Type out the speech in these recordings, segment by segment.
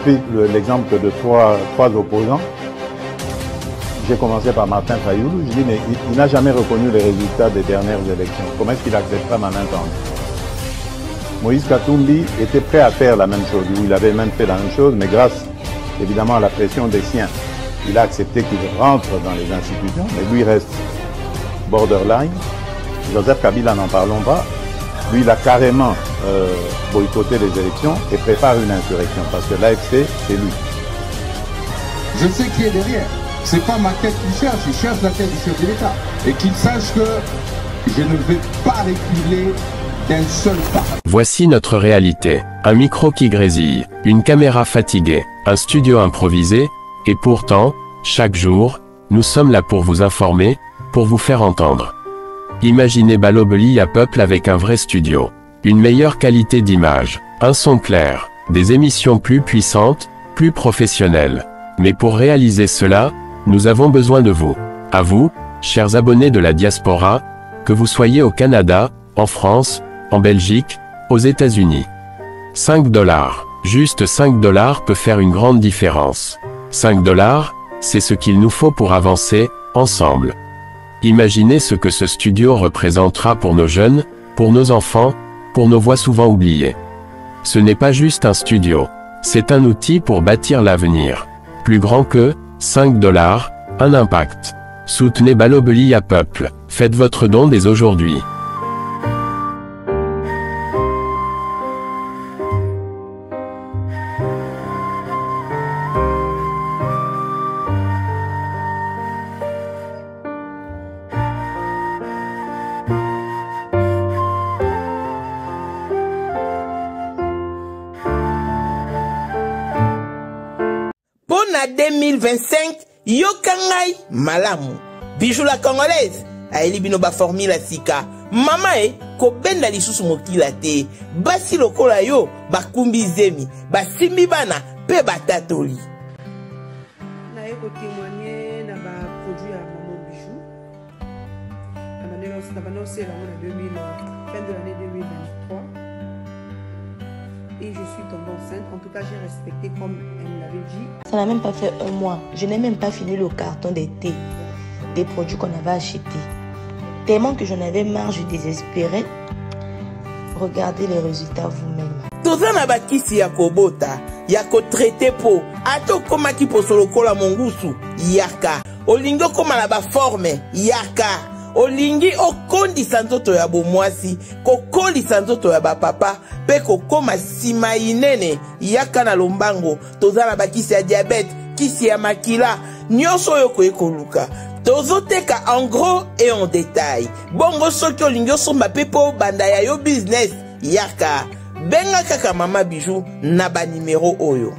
pris l'exemple de trois opposants. J'ai commencé par Martin Fayoulou. Je dis, mais il n'a jamais reconnu les résultats des dernières élections. Comment est-ce qu'il acceptera ma main tendue? Moïse Katumbi était prêt à faire la même chose. Il avait même fait la même chose, mais grâce évidemment à la pression des siens, il a accepté qu'il rentre dans les institutions, mais lui reste borderline. Joseph Kabila, n'en parlons pas. Lui, il a carrément boycotté les élections et prépare une insurrection parce que l'AFC, c'est lui. Je sais qui est derrière. C'est pas ma tête qu'il cherche, il cherche la tête du chef de l'État. Et qu'il sache que je ne vais pas reculer d'un seul pas. Voici notre réalité. Un micro qui grésille, une caméra fatiguée, un studio improvisé, et pourtant, chaque jour, nous sommes là pour vous informer, pour vous faire entendre. Imaginez Balobeli à Peuple avec un vrai studio. Une meilleure qualité d'image, un son clair, des émissions plus puissantes, plus professionnelles. Mais pour réaliser cela, nous avons besoin de vous. À vous, chers abonnés de la diaspora, que vous soyez au Canada, en France, en Belgique, aux États-Unis. 5 $, juste 5 $ peut faire une grande différence. 5 $, c'est ce qu'il nous faut pour avancer, ensemble. Imaginez ce que ce studio représentera pour nos jeunes, pour nos enfants, pour nos voix souvent oubliées. Ce n'est pas juste un studio, c'est un outil pour bâtir l'avenir. Plus grand que 5 $, un impact. Soutenez Balobeli à Peuple, faites votre don dès aujourd'hui. Pour 2025, yokangai malamu. Bijou la congolaise, aeli bino ba formula sika. Mama ko benda lisusu mokila te. Basi lokola yo, bakumbi zemi, basimbi bana, pe batatoli. Na eko témoigner na ba produit à Maman Bijou. Na ba lancé la fin de l'année 2023. Et je suis tombée enceinte. En tout cas, j'ai respecté comme elle me l'avait dit. Ça n'a même pas fait un mois. Je n'ai même pas fini le carton des thés, des produits qu'on avait achetés. Tellement que j'en avais marre, je désespérais. Regardez les résultats vous-même. Tozana bakisi ya kobota, ya ko traité po, ato koma ki posolo kola mongusu, yaka. Olingo koma na ba forme, yaka. Olingi okondisa nzoto ya bomwasi, kokolisa nzoto ya bapapa, pe kokoma sima inene, yaka na lombango, tozana bakisi ya diabète, kisi ya makila, nyonso yo koekoluka. Tozoteka en gros et en détail. Bongo soki olingi osomba pe po banda ya yo business, yaka. Benga kaka Mama Bijou na ba numéro oyo.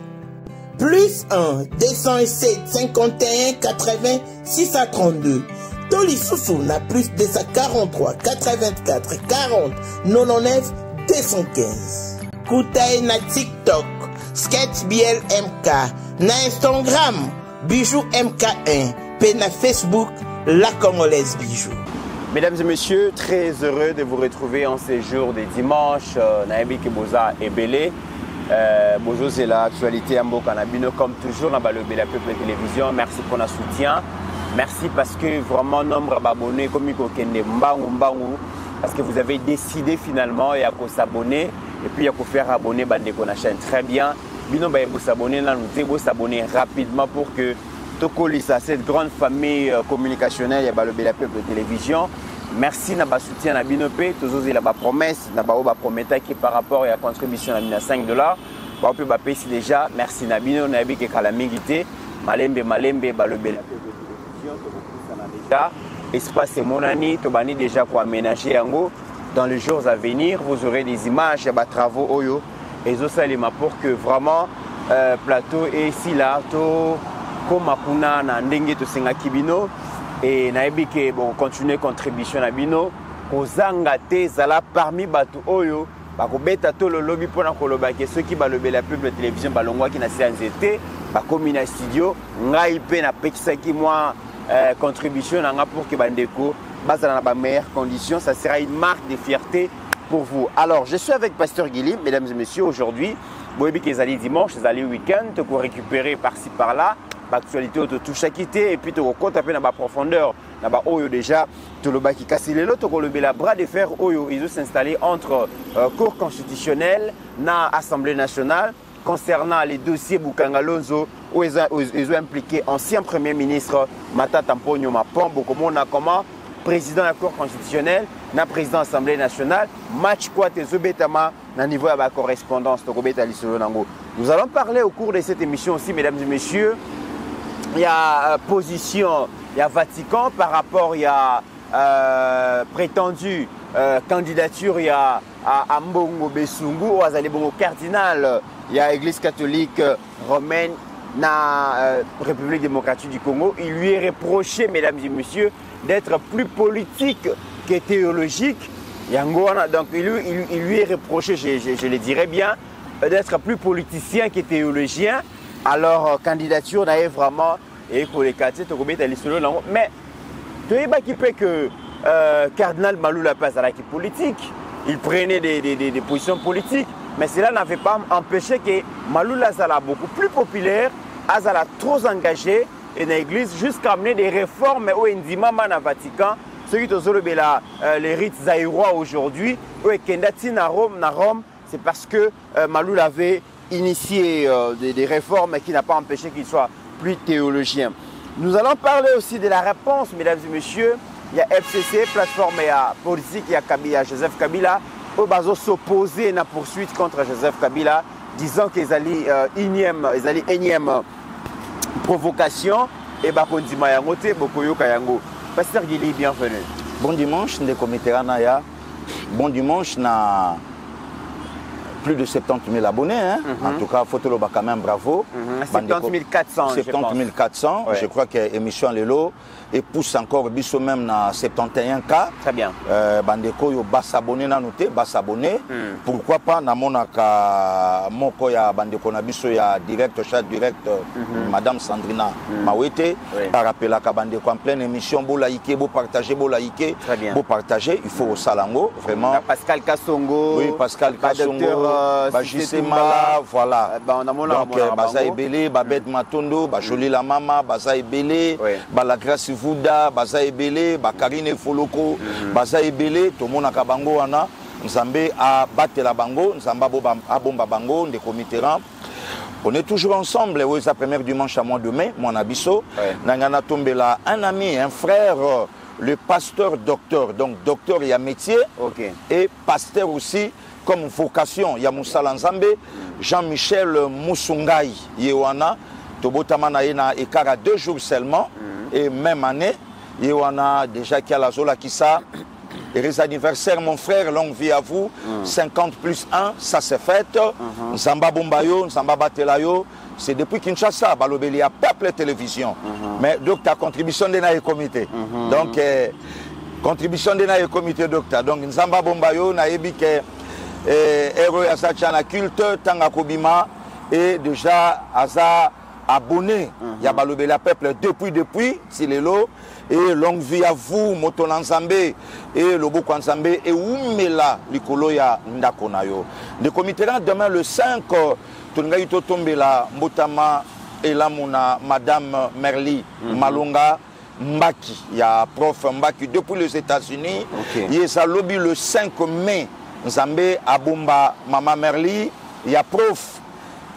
Plus 1 207 51 80 632. Toli Soussou na plus 243 84 40 99 215. Koutaï na TikTok, Sketch BLMK, na Instagram, Bijou MK1, pe na Facebook, La Congolaise Bijou. Mesdames et messieurs, très heureux de vous retrouver en ces jours de dimanche. Naebi Kiboza et Belé. Bonjour, c'est l'actualité Ambo Kanabino, comme toujours, dans le Bela Peuple Télévision. Merci pour notre soutien. Merci parce que vraiment, nombre d'abonnés, comme parce que vous avez décidé finalement et à s'abonner et puis à faire abonner la chaîne. Très bien. Bino vous s'abonner, vous s'abonner rapidement pour que Tokolisa, cette grande famille communicationnelle, et le Bela Peuple Télévision. Merci de votre soutien à Binope. Toujours la promesse, na prometa qui par rapport à la contribution à 5 $. Ba peut ba payer déjà. Merci Nabino, Nabi qui calamité. Malembe le Bela Peuple Télévision. Déjà espace Monani, Tobani déjà pour aménager Yango. Dans les jours à venir, vous aurez des images, des travaux Oyo et Zosalima pour que vraiment plateau et ici là comme Akuna na ndenge to senga kibino et naebi ke bon continuer contribution na bino kozanga te zala parmi batu oyo bakobeta to le lobby pona koloba ke ceux qui balobela Peuple Télévision balongwa ki na CNZT bakomi na studio ngai pe na pekisaki moi contribution nanga pour que bandeko bazala na ba meilleures conditions. Ça sera une marque de fierté pour vous. Alors je suis avec Pasteur Guilim, mesdames et messieurs. Aujourd'hui boyebi que ezali dimanche, ezali week-end, tu peux récupérer par-ci par-là, l'actualité de tout chaque été et puis tu comptes un peu dans la profondeur, dans la oyo déjà, tu le baki kasi lelo tu le la bras de fer oyo ils ont s'installé entre cour constitutionnelle na Assemblée nationale concernant les dossiers Bukangalonzo où ils ont impliqué ancien premier ministre Matata Mponyo Mapombo comment président de la cour constitutionnelle na président de l'Assemblée nationale match quoi tes obétama na niveau de la correspondance nous allons parler au cours de cette émission aussi mesdames et messieurs. Il y a position, il y a Vatican par rapport, il y a prétendue candidature, il y a à Mbongo Besungu, au Azalibongo cardinal, il y a Église catholique romaine, la République démocratique du Congo. Il lui est reproché, mesdames et messieurs, d'être plus politique que théologique. Donc il lui est reproché, je le dirais bien, d'être plus politicien que théologien. Alors, candidature n'a vraiment et pour les quartiers, mais tu sais pas qui peut que Cardinal Malou la place à la politique, il prenait des positions politiques, mais cela n'avait pas empêché que Malou Lazala beaucoup plus populaire, Azala trop engagé et l'église jusqu'à amener des réformes au Ndimama na Vatican, ceux qui ont les rites zaïrois aujourd'hui, et Kendati na Rome, c'est parce que Malou avait initié des réformes qui n'a pas empêché qu'il soit plus théologien. Nous allons parler aussi de la réponse, mesdames et messieurs. Il y a FCC, plateforme politique, il y a Kabila, Joseph Kabila, au bazo s'opposer à la poursuite contre Joseph Kabila, disant qu'ils allaient énième provocation et bakondima yangote bokoyo kayango. Pasteur Guili, bienvenue. Bon dimanche, les comités Ranaya. Bon dimanche, na plus de 70 000 abonnés. Hein? En tout cas, Fotolo quand même bravo. 70 400. 70 400. Je crois que l'émission Lelo et pousse encore biso même na 71 cas. Très bien. Bandeko yo bas abonné na noté, bas abonné. Pourquoi pas na monaka moko ya bandeko na biso ya direct chat direct Madame Sandrina Mawete par rappel à bandeko en pleine émission bo liker, bo partager, bo partager, il faut au salango vraiment. Pascal Kassongo. Oui, Pascal Kassongo. Mala, voilà. Donc, Baza Ebele, Babette Matondo, Joli la Mama, Baza Ebele, la Grâce Vouda, Baza Ebele, Karine Foloko, Baza Ebele, tout le monde a Kabango, Nzambe a battu la Bango, Nzamba a bomba Bango, des comités. On est toujours ensemble, oui, c'est la première dimanche à mois de mai, mon abisso. Nangana Tombela, un ami, un frère, le pasteur docteur. Donc, docteur, il y a métier, et pasteur aussi. Comme vocation, il y a Moussa Lanzambe, Jean-Michel Moussungaï, Yewana, Tobotamana Yena Ekara 2 jours seulement, et même année, Yewana déjà qui a la Zola qui ça, et les anniversaires, mon frère, longue vie à vous, 50 plus 1, ça c'est fait, Nzamba Bombayo, Nzamba Batelayo, c'est depuis Kinshasa, Balobeli a peuple télévision, mais donc ta contribution de naïe comité, donc contribution de naïe comité docteur, donc Nzamba Bombayo, naïbi que héros à la culte Tanga Kobima et déjà Aza abonné il y a balobé la peuple depuis Silelo et longue vie à vous Motolanzambe et Loboko Nzambe et Oumela Likolo ya Ndakonayo. Le comité demain le 5 Tongaï Totombe la Motama et la Mona Madame Merli Malonga Mbaki, il y a prof Mbaki depuis les États-Unis. Il y a lobby le 5 mai. Nzambe Abumba Mama Merli, il y a prof,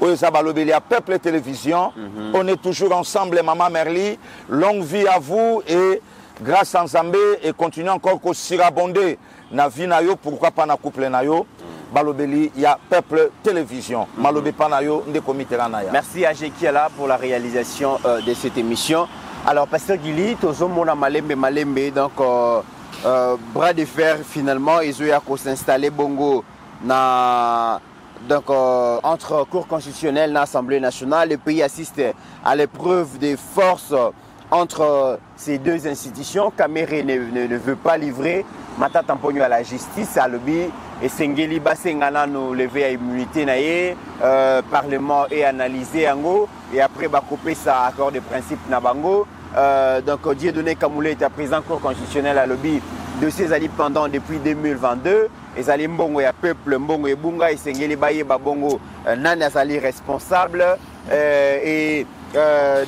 il y a Peuple Télévision, on est toujours ensemble Mama Merli, longue vie à vous et grâce à Nzambe et continuez encore qu'au sirabondé na vie na yo, pourquoi pas na couple na yo, balobeli, il y a Peuple Télévision, malobé pa na yo, nde komité ranaya. Merci à Jekiala pour la réalisation de cette émission. Alors Pasteur Guili, tozo mona malembe, donc bras de fer finalement ils ont s'installer bongo entre cour constitutionnelle et l'Assemblée nationale. Le pays assiste à l'épreuve des forces entre ces deux institutions. Kamere ne veut pas livrer Matata Mponyo à la justice à l'objet et Sengeli Basengana nous lever à immunité naie parlement est analysé en gros et après va couper ça accord de principe nabango. Donc Dieudonné Kamoulé était président cour constitutionnelle à l'objet de ces alliés pendant depuis 2022 ezali mbongo ya peuple mbongo ebunga esengeli bayeba bongo nani azali responsable et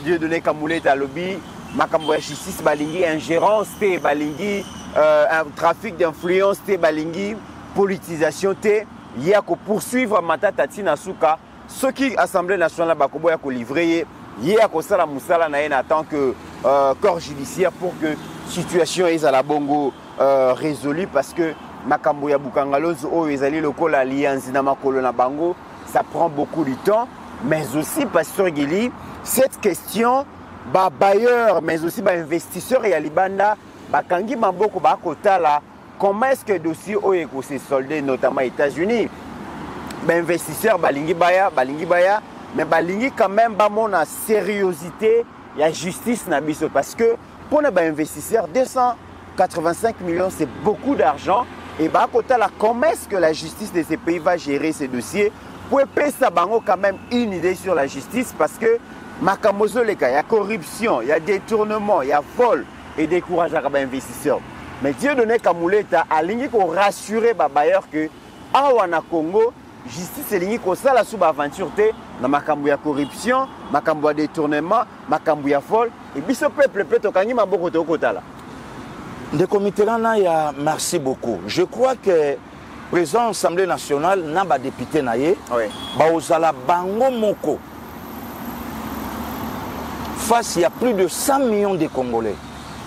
Dieudonné Kamuleta alobi makambo ya justice balingi ingérence te balingi un trafic d'influence te balingi politisation te ya ko poursuivre Matata tina suka ceux qui Assemblée nationale bakobo ya ko livrer ya ko sala musala na en tant que corps judiciaire pour que situation ezala bongo résolue parce que makambo ya Bukangalozo oyo ezali lokola alliance na makolo na bango ça prend beaucoup de temps mais aussi Pasteur Gili cette question ba bailleurs mais aussi ba investisseurs et libanda bakangi maboko ba kotala comment est-ce que dossier oyo ko se solder notamment États-Unis ba investisseurs balingi baya mais balingi quand même ba mona sérieuxité ya justice na biso parce que pour les investisseurs 285 millions c'est beaucoup d'argent et bah kotala comment est-ce que la justice de ces pays va gérer ces dossiers pour payer ça bango quand même une idée sur la justice parce que makamozo les cas il y a corruption il y a détournement il y a vol et décourage à les investisseurs mais Dieudonné Kamuleta a lingi ko rassurer ba bailleurs que awa na Congo justice lingi ko sala sous aventure te na makambo ya corruption makambo ya détournement makambo ya vol et biso peuple peut tokangi maboko to kotala de comité là ya merci beaucoup je crois que président Assemblée nationale na ba député na ye ba ozala bango moko face il y a plus de 100 millions de Congolais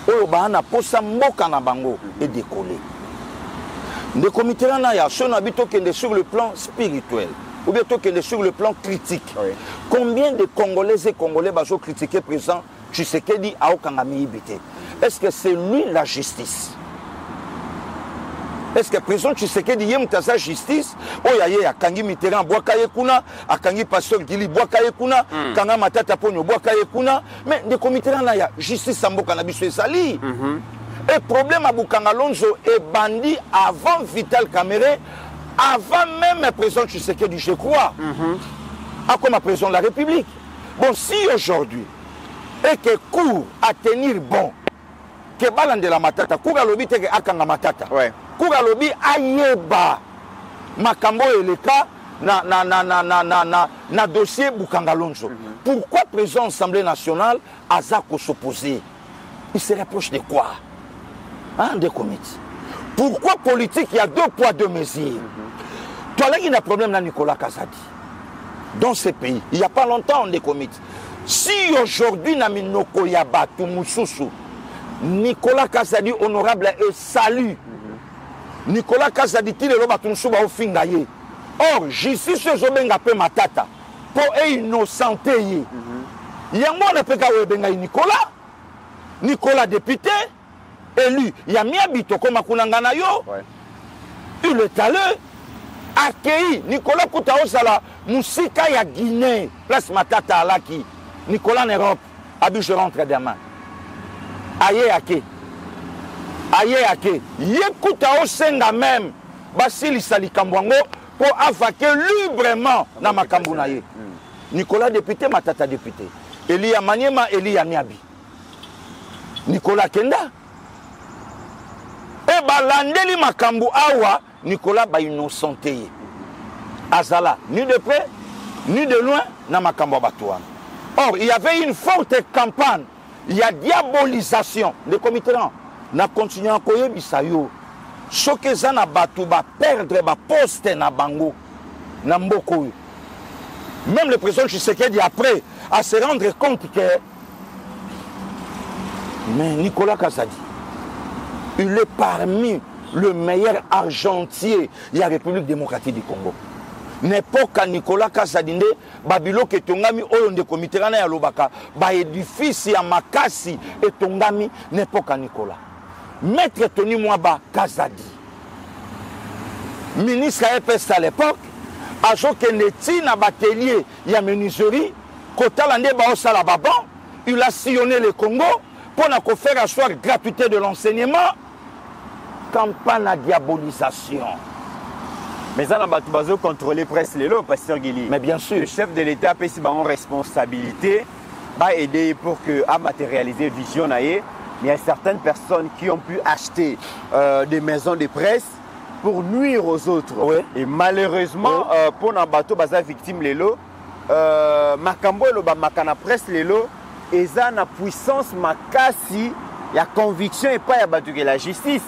oyo ba na posa mboka na bango et décoller de comité là ya so na bito kende sur le plan spirituel ou bien kende sur le plan critique combien de Congolais et Congolais bazo critiquer président Tshisekedi a okangami ibité est-ce que c'est lui la justice? Est-ce que président Tshisekedi yem taza justice oyaye akangi Mitterrand boakaye kuna akangi Pasteur Gili boakaye kuna kanga Matata Ponyo boakaye kuna mais de comité na ya justice samboka na biso ezali et problème à Bukangalozo est bandit avant Vital Kamerhe avant même président Tshisekedi je crois comme président de la République bon si aujourd'hui et que court à tenir bon que balande la Matata court lobi te akanga Matata court lobi ayeba makambo eleka na dossier Bukangalozo pourquoi président Assemblée nationale azako s'opposer il se rapproche de quoi hein des comités pourquoi politique il y a 2 poids 2 mesures toi là il y a un problème dans Nicolas Kazadi dans ce pays il y a pas longtemps on est comités si aujourd'hui na minoko ya batu mususu Nicolas Kazadi honorable et salut Nicolas Kazadi tile lo batu mususu ba ofinga ye or justice ezobenga pe Matata pour innocenté ye yango na peka webenga Nicolas député élu ya miabito koma kunanga na yo il est allé accueilli Nicolas Kouta osala musika ya Guinée place Matata alaki Nicolas en Europe abi je rentre demain aye ake ye Kouta osenga même basili sali kambwango pour avaquer librement na makambu na ye Nicolas député Matata député Elia Maniema Elia Niabi Nicolas Kenda et balandeli makambu awa Nicolas ba innocenté azala ni de près ni de loin na makambu batouan or il y avait une forte campagne il y a diabolisation des comités na continuer à koyebisa yo soki za na batu ba perdre ba poste na bango na mboko même le président Tshisekedi après à se rendre compte que mais Nicolas Kazadi il est parmi le meilleur argentier de la République démocratique du Congo. N'importe Nicolas Kazadi babilo ke tongami oyo nde comité na ya lobaka ba édifice ya makasi et tongami n'importe Nicolas. Maître Tony Mwaba Kazadi. Ministre EPS à l'époque ajoke neti na batelier ya menuiserie kotala nde ba osala baban il a sillonné le Congo pour na ko faire asseoir gratuité de l'enseignement campagne à diabolisation. Mais ça, on va contrôler presque les lots, Pasteur Gili. Mais bien sûr. Le chef de l'État a pris en responsabilité, va aider pour à matérialiser vision. Mais il y a certaines personnes qui ont pu acheter des maisons de presse pour nuire aux autres. Oui. Et malheureusement, pour un bateau, baza victime lelo, makambo lo ba makana presse lelo, eza na puissance makasi, ya conviction et pas ya batuke la justice.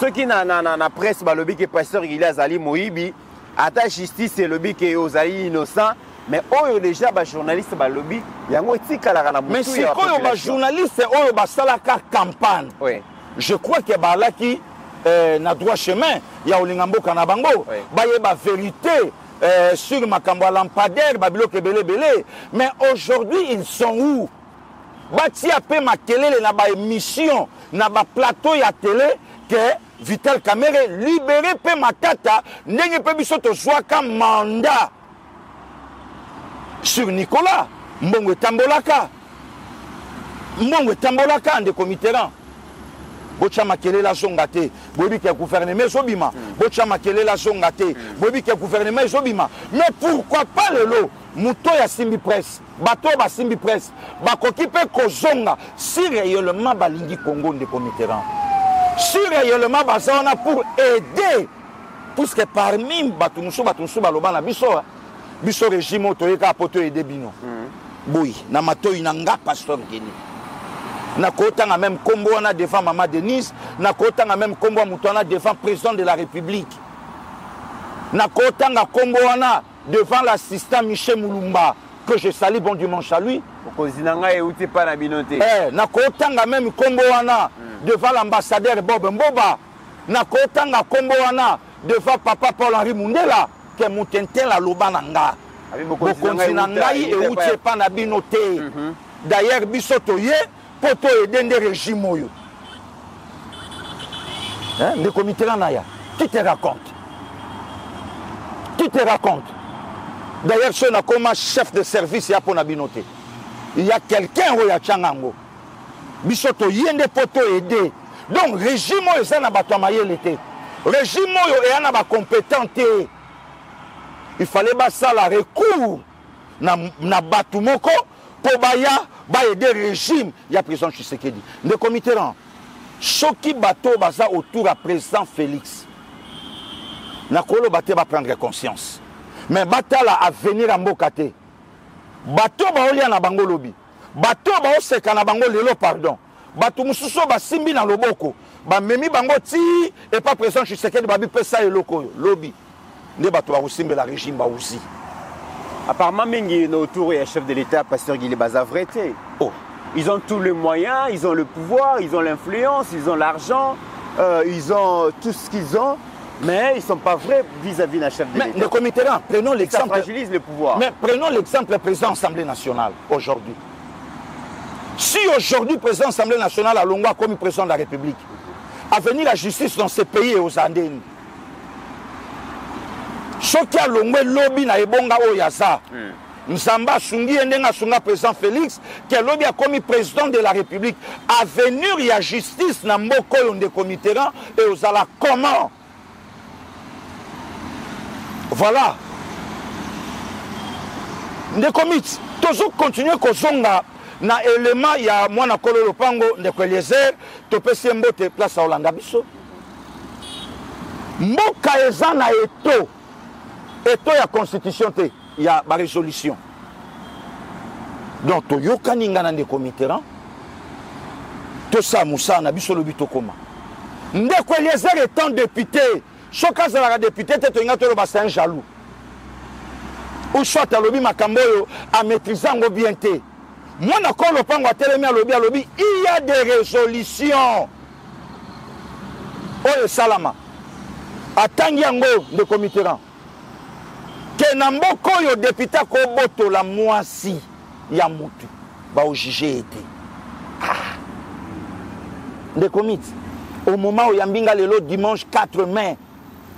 Ceux qui na presse balobi que pasteur Guilé azali moyibi, ata justice et lobby que ozali innocent, mais oyo déjà ba journaliste balobi, yango etikala na mutu. Mais c'est quoi ba journaliste oyo ba salaka campagne. Oui. Je crois que ba là qui na droit chemin, ya olingambo kana bango, ba yeba vérité sur makambo lampadaire, ba biloko belé. Mais aujourd'hui ils sont où? Bati apé makelele na ba émission, na ba plateau ya télé que Vital Kamerhe libéré pe matata ndenge pe biso to zwaka mandat sur Nicolas mbongo tambolaka ande comiteran bocha makele la zongate bobi ke gouvernement zobima bocha makele la zongate bobi ke gouvernement zobima. Mais pourquoi pas lelo muto ya simbi presse bato ba simbi presse bakoki pe kozonga si réellement balingi Congo de comiteran si réellement bazana pour aider, puisque parmi Batumusu baloba na biso régime otoyeka poto aider bino. Boui, na mato inanga pasteur Geni. Na kota na même combo wana devant Maman Denise, na kota na même combo mutana devant président de la République. Na kota na combo wana devant l'assistant Michel Moulumba que je salue, bon dimanche à lui. Na kota na même combo wana devant l'ambassadeur Bob Mboba, na kotanga kombo wana devant papa Paul-Henri Mundela, que moutenten la loba nanga. Bokonzi nangai e utie pa na bino te. D'ailleurs biso toye poto edende régime oyo. Hein, le comité naya. Qui te raconte? D'ailleurs ce na comme chef de service ya pona binote. Il y a quelqu'un où ya changango. Bisoto yende poto aider. Donc régime oyo eza na bato ya mayele te. Régime oyo eya na ba compétent te. Il fallait basala recours na bato moko po baya ba aider régime ya président Tshisekedi. Le comité rang soki bato baza autour à président Félix. Na kolo baté ba prendre conscience. Mais batala à venir à mboka te. Bato ba olia na bango lobi. Bato ba oseka na bango lelo pardon. Bato mususu ba simbi na loboko. Ba memi bango ti et pas président Tshisekedi ba bi pesa eloko lobby. Ne bato ba osimbe la régime ba aussi. Apparemment mingi no autour et chef de l'État pasteur Guilé Bazavreté. Oh, ils ont tous les moyens, ils ont le pouvoir, ils ont l'influence, ils ont l'argent, ils ont tout ce qu'ils ont. Mais ils ne sont pas vrais vis-à-vis d'un chef de l'État. Mais le comité, prenons l'exemple. Ça fragilise le pouvoir. Mais prenons l'exemple président de l'Assemblée nationale aujourd'hui. Si aujourd'hui, président de l'Assemblée nationale a Longwa comme président de la République, à venir la justice dans ces pays et aux Andénes, ce qui a Longwa lobby na ebonga oyasa, Nsamba Sungi Ndenga Sunga président Félix, qui a lobby a commis président de la République, à venir il y a justice na mboko yonde comité et aux ala comment? Voilà. Des comités, toujours continuer kozonga na élément ya mwana kolo lopango ndeko Eliezer to pesi mbote place Olanda biso. Mboka eza na eto ya constitution te ya ba résolution. Donc to yokani ngana ndeko Mitterrand to sa musa na biso lobi to koma. Ndeko Eliezer étant député choka zala député te to ngato lo ba c'est un jaloux. Ou soit à lobby makamboyo à maîtriser en bien te. Moi nakolo le pango à telemi à lobby, il y a des résolutions. Oh salama. Atangi yango de comité rang. Que namboko yo député ko boto la mwasi ya mutu ba o jugé été. Ah. De comité. Au moment où yambinga lelo dimanche 4 mai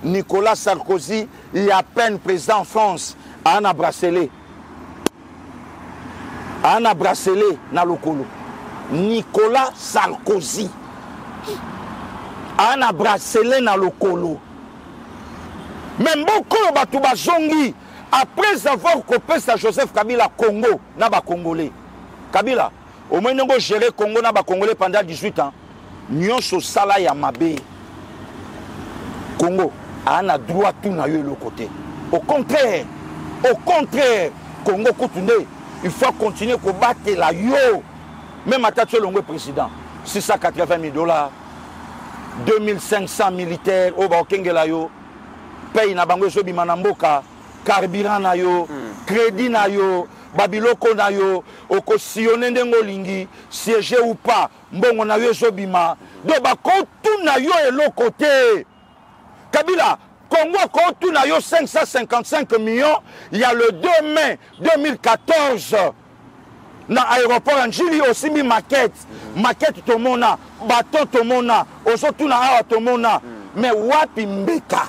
Nicolas Sarkozy, il y a à peine président en France, Anna Bracelet. Anna Bracelet, na lokolo. Nicolas Sarkozy. Anna Bracelet, na lokolo. Même beaucoup de Batouba après avoir coupé sa Joseph Kabila Congo, na ba Congolais. Kabila, au moins nous gérer Congo na ba Congolais pendant 18 ans. Nyonso sala ya mabe. Congo. a droit tout na yo le côté. Au contraire, Congo Koutoundé, il faut continuer à combattre la yo. Même à Tatoué Longwe président, $680 000, 2500 militaires, au Bakenge la yo, paye na bango so bima na mboka, carburant na yo, crédit na yo, babiloko na yo, oko sillonner ndengo lingi, siéger ou pas, mbongo na yo so bima. Donc tout na yo et l'autre côté. Kabila, Congo tout na yo 555 millions, il y a le 2 mai 2014. Dans l'aéroport Anjili aussi mis maquette tomona, bâton tomona, oso tout na awa tomona, mais wapi mbeka.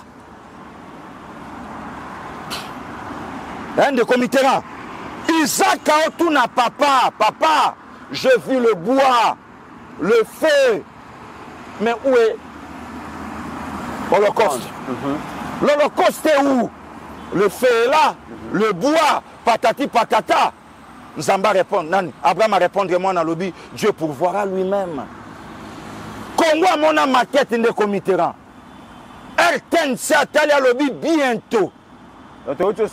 Un de comitéra. Isaac tout na papa, je vis le bois, le feu. Mais où est l'Holocauste? L'Holocauste est où? Le feu est là, le bois, patati patata. Zamba répond, Abraham répondre moi dans le lobby, Dieu pourvoira lui-même. Congo a mon maquette de comitéran. RTNC a allé à lobby bientôt. Tu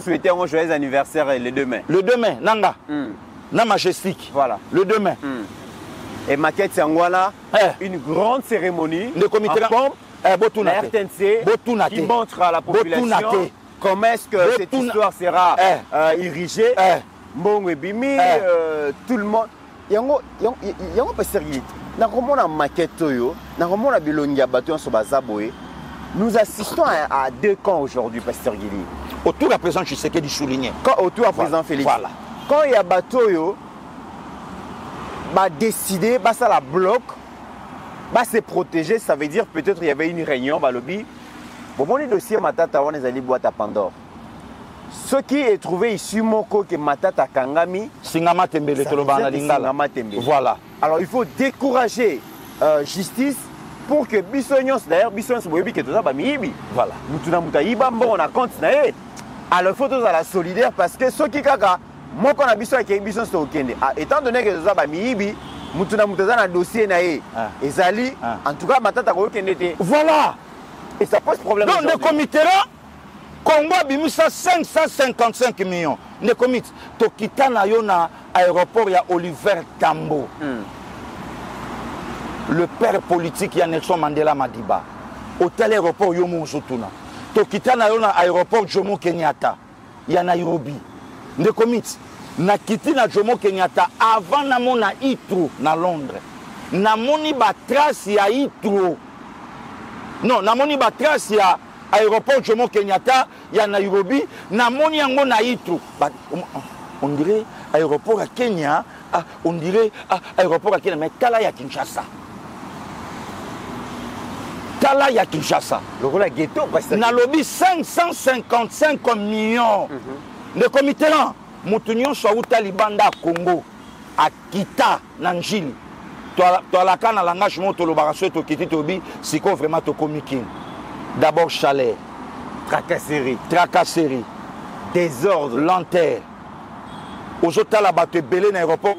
souhaitais un joyeux anniversaire le 2 mai. Le 2 mai, Nanga. Na Majestic. Voilà. Le 2 mai. Et maquette Sangwana, une grande cérémonie de comitéran. La RTNC qui montre à la population comment est-ce que cette histoire sera érigée. Mbongo Bimi, tout le monde. Yango pas sérieux. Na komona maquette yo, na komona bilongia bateau sur bazaboé. Nous assistons à 2 camps aujourd'hui, Pasteur Guili. Autour à présent, je sais qu'il souligné. Quand autour à présent Félix. Voilà. Quand il y a bateau yo, bah décider, bah ça la bloque. Bah se protéger, ça veut dire peut-être il y avait une réunion, bah lobby. Bon, les dossiers Matata, on les a boîte à Pandore. Ce qui est trouvé ici, Moko, que Matata Kangami, Singama Tembele, voilà. Alors il faut décourager justice pour que Bissonios, d'ailleurs, Bissonios, qui est tout ça, voilà. On a compte. Alors il faut tous à la solidaire parce que ceux qui kaka, moi qu'on a Bissonios qui est Bissonios au Kende, étant donné que tout ça, Mutuna Mutazana dossier naé, et Zali, en tout cas, Matata Kende. Voilà. Et ça pose problème. Donc, le comité là, Congo a mis 555 millions. Le comité, Tokita na yona aéroport, il y a Oliver Tambo. Le père politique, il y a Nelson Mandela Madiba. Hôtel aéroport, Yomo Zotuna. Tokita na yona aéroport, Jomo Kenyatta. Il y a Nairobi. Le comité, Nakiti na Jomo Kenyatta avant na mona Itro na Londres. Na moni ba trace ya Itro. Non, na moni ba trace ya aéroport Jomo Kenyatta, il y a Nairobi, na moni yango na Itro. On dirait aéroport à Kenya, on dirait aéroport à Kenya, mais tala ya Kinshasa. Tala ya Kinshasa. Le rôle ghetto, na lobby 555 millions. Le comité là, Moutounion soit au Talibanda Congo, à Kita, Nanjili. Toi la canne à langage monte le barasso to kiti tobi, c'est quoi vraiment to comiquin. D'abord chalet, tracasserie, désordre, lenteur. Aujourd'hui la bateau belé dans l'aéroport,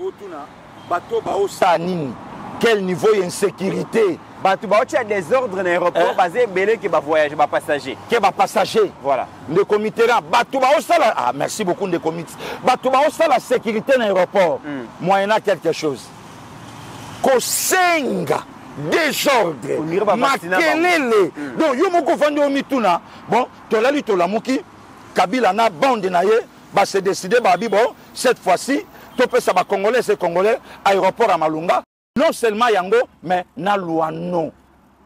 bateau baosanine. Quel niveau d'insécurité? Bateau baotia désordre dans l'aéroport, basé belé qui va voyager, va passager. Qui va passager. Voilà. Le comité là, bateau baosala. Ah merci beaucoup de comité. Bateau baosala la sécurité dans l'aéroport. Moyennant quelque chose. Kosenga désordre makelele donc yo moko vandi o mituna bon tolali tolamuki Kabila na bande na ye ba se décider ba bi bon cette fois-ci to pesa ba congolais c'est congolais aéroport à Malunga non seulement yango mais na Luano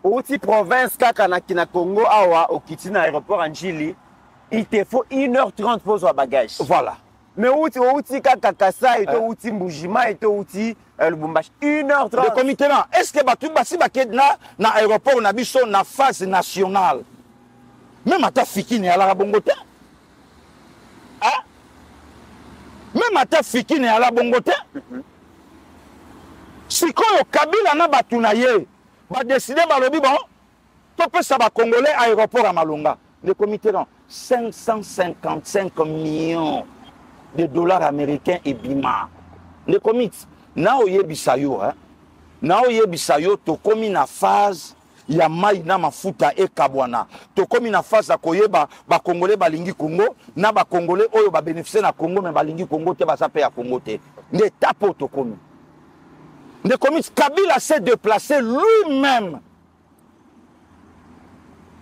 outi province kaka na kina Congo awa okitina aéroport Anjili il te faut 1h30 pour son bagage voilà. Mais outi kaka et outi Mbujima et outi Lubumbashi 1h30. Le comité là, est-ce que batu basi bakena na aéroport na biso na phase nationale. Même ata fikini ala bongote. Ah? Même ata fikini ala bongote. Sikoyo Kabila na batu na ye ba décider ba lobi bon. To pesa ba congolais aéroport à Malunga. Le comité là 555 millions de dollars américains et bima. Le comité, na oye bisayo, to komi na phase ya mai na mafuta ekabwana tokomi na face koyeba ba congolais balingi Congo na ba congolais oyo ba bénéficier na Congo mais balingi Congo te baza pe ya Congo te nde tapo tokomi nde komi Kabila s'est déplacé lui-même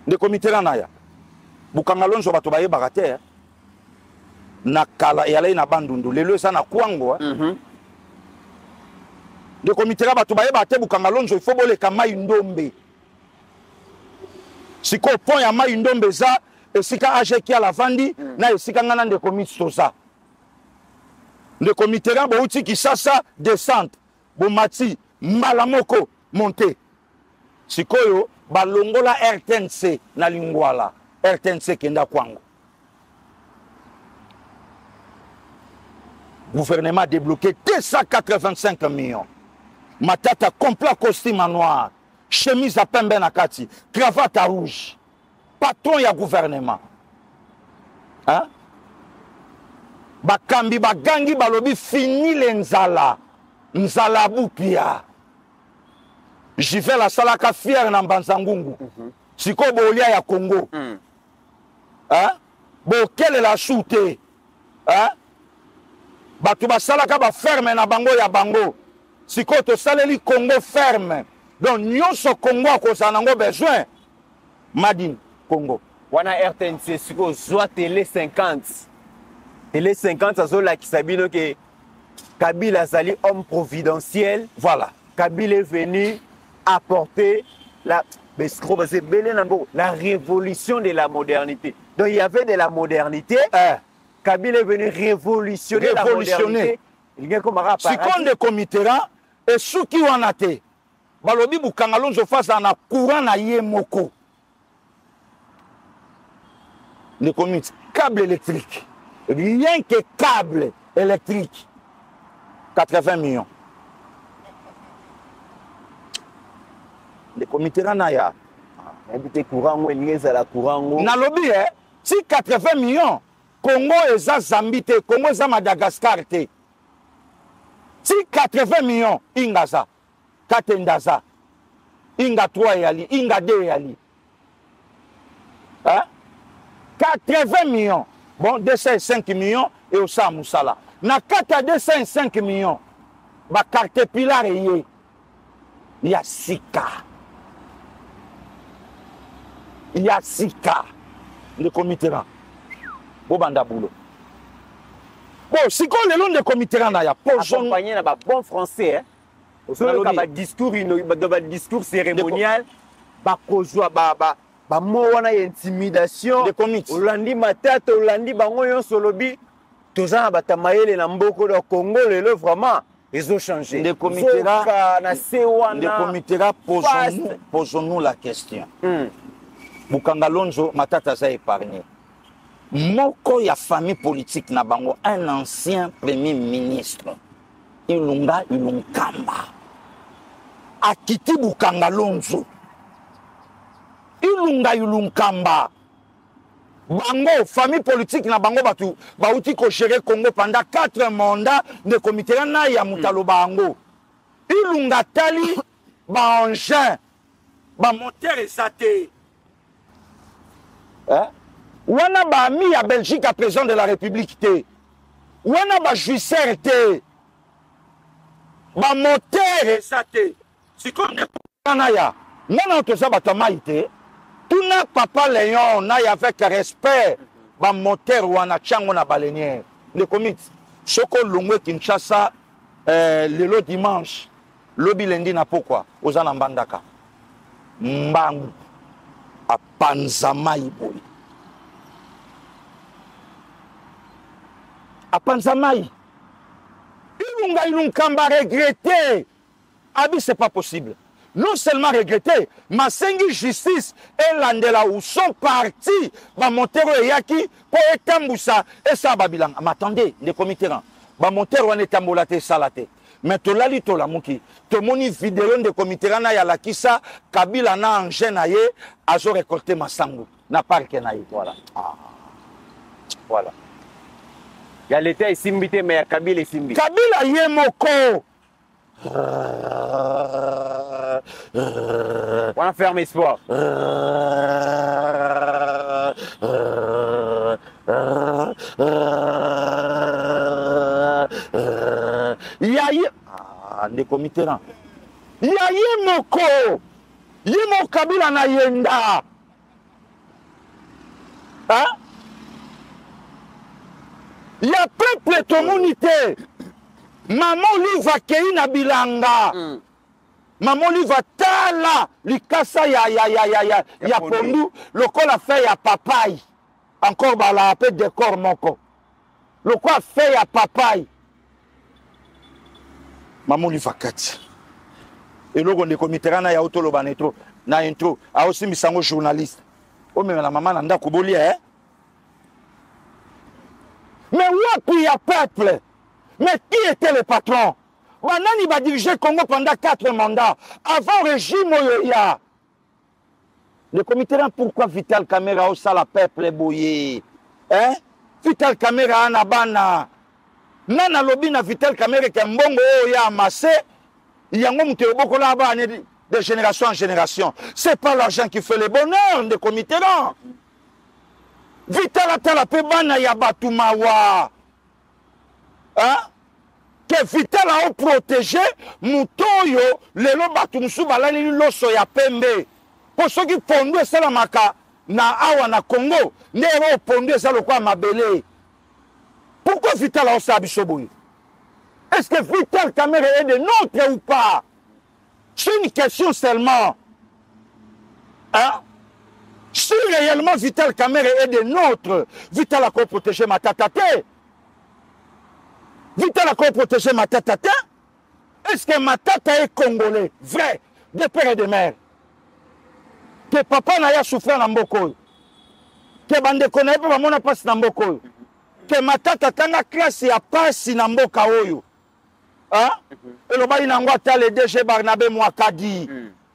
nde komi teranaya bukanga lonzo bato bayebaka te na kala yalai na bandundu lelo eza na kwango de komitera bato bayeba te bukanga lonzo il faut boleka mai ndombe siko pont ya mai ndombe za esika ajeki ala vandi na esika ngana de komit toza de komitera bo uti Kisasa descente bo mati mbala moko monter sikoyo balongola RTNC na lingwala RTNC kenda kwango gouvernement a débloqué 285 millions. Matata complet costume en noir, chemise à pembe na kati, cravate à rouge. Patron ya gouvernement. Hein? Bakambi bagangi balobi fini le nzala. Nzala bupia. J'y vais la salaka fière na Mbanzangungu. Siko bolia ya Congo. Hein? Bo quelle la shooté. Hein? Batu basalaka ba ferme na bango ya bango. Siko to saleli Congo ferme. Donc nyonso Congo ko sanango besoin. Madine Congo. Wana RTNC siko zwa télé 50. Télé 50 azola kisabino ke Kabila zali homme providentiel. Voilà. Kabila est venu apporter la révolution de la modernité. Donc il y avait de la modernité. Kabila est venu révolutionner la modernité. Il y a comme un si on de comitera et ceux qui ont été balobi bukanga lonzo face à na courant na yemoko. Le comité câble électrique. Rien que câble électrique. 80 millions. Le comité naya. Habité courant ou la courant. Na lobby si 80 millions Congo eza Zambie te, Congo eza Madagascar te. Si 80 millions ingaza, katendaza, inga 3 yali, inga 2 yali. Hein? 80 millions. Bon, 205 millions et au Samoussala. Na 4 205 millions. Ba carte pilar yé. Il y a Sika. Il y a Sika. Le comité là. Bobanda boulot. Bon, si qu'on le long de comité là, il y a pas accompagné dans bon français. Hein. Au discours, discours cérémonial, wana intimidation. De comités. Olandi matata, Olandi bangoyon solobi. Tozana batamayele na mboko do Congo lelo vraiment ils ont changé. De comité là, posons-nous la question. Bukanga Lonzo matata za épargné. Moko ya famille politique na bango un ancien premier ministre Ilunga Ilunkamba akiti Bukanga Lonzo Ilunga Ilunkamba bango famille politique na bango batu bauti ko gérer Congo pendant 4 mandats de comité na ya mutalo bango Ilunga tali ba engin ba moteur esaté hein. Wana ba ami à Belgique à président de la République té. Wana ba juisseur té. Ba moteur esaté. Si comme kanaya. Nana to za batama ité. Tout na papa Léon na avec respect ba moteur wana chango na balenière. Le comité Soko Lungwe Kinshasa le dimanche lobi lundi na pourquoi ozana mbandaka. Mbangu a Panzama iboyi. À Panzamaï. Ilunkamba regretté. Abi, c'est pas possible. Non seulement regretté, ma sengi justice et l'andela où sont partis, ba montero et yaki, pour etamboussa, et ça babilang. Mais attendez, les comités, ba montero en etambolate salate. Mais to lali to la mouki, to moni vidéo de comités na ya la kisa, Kabila na engin na ye, azo récolté ma sangu. Na parke na ye, voilà. Ah. Voilà. Il y a l'État ici, mais il y a Kabila ici. Kabila yemoko. On a fermé espoir. Ndeko Mitterrand. Yaye moko. Yemo Kabila na yenda. Hein? Ya peuple communauté. Maman lui va kei na bilanga. Maman lui va tala likasa ya pondu lokola fait ya papaye. Encore bala peu décor moko. Lokola fait ya papaye. Maman lui va kati. Et logo Ndeko Mitterrand na ya otolo banetro na intro a aussi misango journaliste. O même la maman nanda koboli hein. Mais wapi ya peuple? Mais qui était le patron? Banani va diriger Congo pendant 4 mandats. Avant régime Oyoya. Le comité, pourquoi Vital Kamera au sala peuple boyé? Hein? Vital Kamera anabana. Nana lobby na Vital Kamera qui mbongo Oyoya amassé. Yango muteboko là de génération en génération. C'est pas l'argent qui fait le bonheur de comité là. Vital atala pe bana ya batumawa. Hein? Que Vital a protégé Mutoyo, lelo batumusu balali loso ya pembe. Pour ceux qui fondent salamaka na awa na Congo, nero fondé ça le quoi mabele. Pourquoi Vital a osa bisoboui? Est-ce que Vital Kamera est de notre ou pas? C'est une question seulement. Hein? Si réellement Vital Kamera est de notre, Vital a protégé ma tatate. Vital a protégé ma tata. Est-ce que ma tata est congolais? Vrai, de père et de mère. Que papa n'a pas souffert dans Mboko. Que bande connaît pas mon passe dans Mboko. Que ma tata tanga classe ya passe dans Mboka oyo. Hein? Et le bali n'angwa ta le DG Barnabé Mwakadi.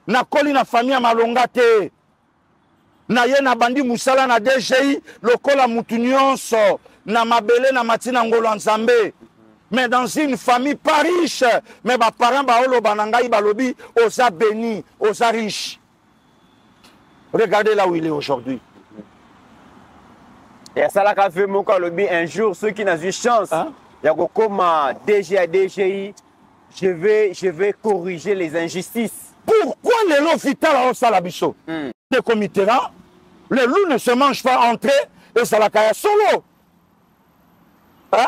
Na koli na famille malongate. Na ye na bandi musala na DGI lokola mutu nyonso na mabele na matina ngolo nzambe. Mais dans une famille pas riche, mais mes parents baolo banangai balobi osa béni, osa riche. Regardez là où il est aujourd'hui. Et ça l'a fait mon colobi un jour ceux qui n'ont eu chance. Il y a comme DG à DGI, je vais corriger les injustices. Pourquoi les loups Vital ont ça la bicho? Les comités là, les loups ne se mangent pas entrée et ça la caille solo. Hein?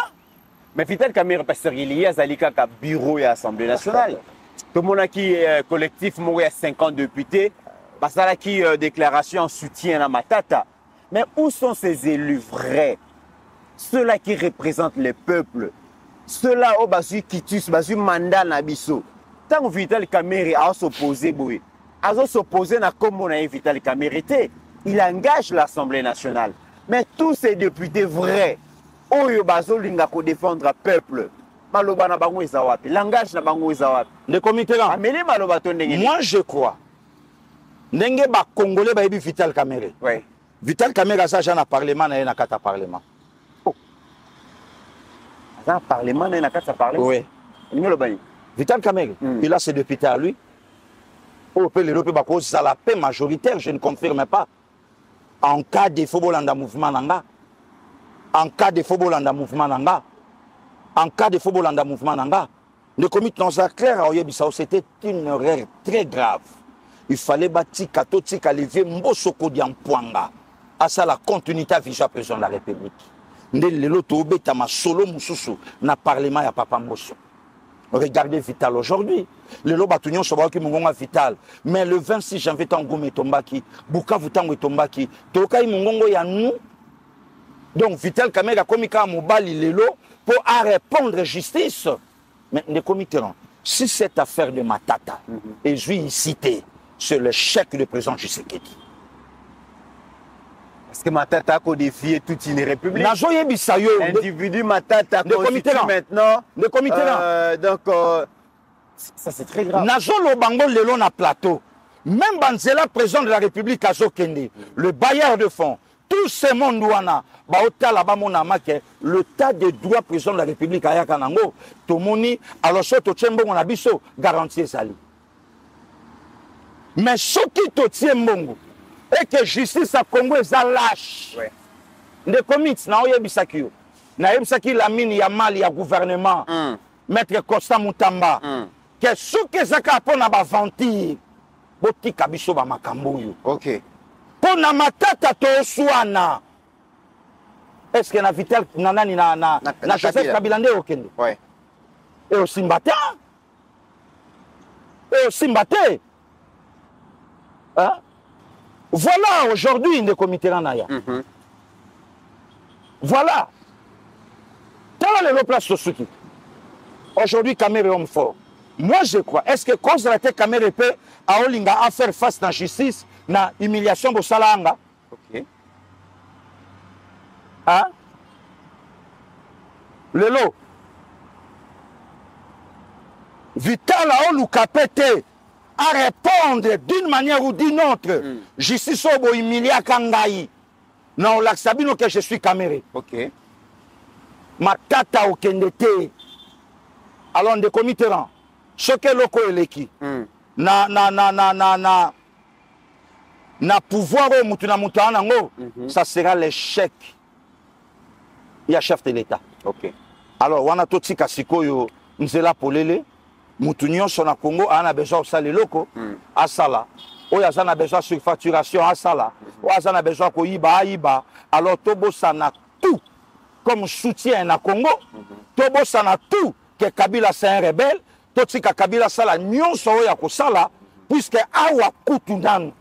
Mais Vital Kamera parce qu'il y a Zalika ka bureau et assemblée nationale. Tout le monde a qui collectif moi à 50 députés, parce que qui déclaration en soutien à Matata. Mais où sont ces élus vrais? Ceux-là qui représentent le peuple. Ceux-là au basu kitus, basu mandat na biso. Tant que Vital Kamera a s'opposé boy. A s'opposé na comme on a Vital Kamera, il engage l'Assemblée nationale. Mais tous ces députés vrais Oyo bazo linga ko défendre peuple. Maloba na bango ezawapi. Langage na bango ezawapi. Le comité là. Ameli maloba to ndenge. Moi je crois. Ndenge ba congolais ba yebi Vital Kamera. Oui. Vital Kamera ça na parlement na kata parlement. Oh. Ça parlement na kata parlement. Oui. Ngelo bani. Vital Kamera, il a ses députés à lui. Au peut le ba cause ça la paix majoritaire, je ne confirme pas. En cas de Fobolanda mouvement nanga. En cas de Fobolanda mouvement nanga, en cas de Fobolanda mouvement nanga, le comité dans un clair à Oyebisao, c'était une erreur très grave. Il fallait bâtir Katoti Kalivier Mbosoko Diampoanga. À ça, la continuité à vision président de la République. Le loto obétama solo mususu na parlement ya papa Mbosso. Regardez Vital aujourd'hui. Le lobatunion soba ki mungonga Vital. Mais le 26 janvier Tangoumé Tombaki, Bukavu Tango Tombaki, Tokai mungongo ya nous. Donc Vital Kamera komika mobali lelo pour répondre justice. Mais les comités, si cette affaire de Matata est citée sur le chèque du président Tshisekedi. Parce que Matata a codifié toute une république. L'individu Matata constitue maintenant. Le comité là. Donc, ça c'est très grave. Nazo Lobango lelo na plateau. Même Banzela, président de la République, Azo Kende, le bailleur de fonds, tous ces mondes douana, baotala bamonama ke le tas de droit président de la République ayaka nango tomoni alors so totie mbongo na biso garantie ezali mais soki totie mbongo et que justice à Congo eza lâche ndeko miti na oyebisaki yo nayebisaki la mine ya mali ya gouvernement maître Costa Mutamba que soki ezaka mpona baventure botika biso bamakambo oyo ok mpona matata toswana est-ce que na Vital na nani na Joseph Kabila nde okende et osimba te hein? Voilà aujourd'hui une comité naya voilà tala le place Sosuki aujourd'hui Kamere homme fort moi je crois est-ce que cause la tête Kamere peut à Olinga à faire face à la justice na humiliation bo salanga ok hein lelo Vital a Olukapete à répondre d'une manière ou d'une autre justice obo humilia kangai non l'aksabino que je suis Kamere ok matata okendete alors on de comité rang ce que loko eleki na pouvoir au mutu na mutu anango ça sera l'échec il y a chef de l'État ok alors wana totika sikoyo nzela polele mutu nyonso na Congo ana besoin osala loko asala oyo aza na besoin surfacturation asala oyo aza na besoin koyiba ayiba alors tobosana tout comme soutien na Congo tobosana tout que Kabila c'est un rebelle totika Kabila sala nyonso oyo akosala puisque awa kutu nanu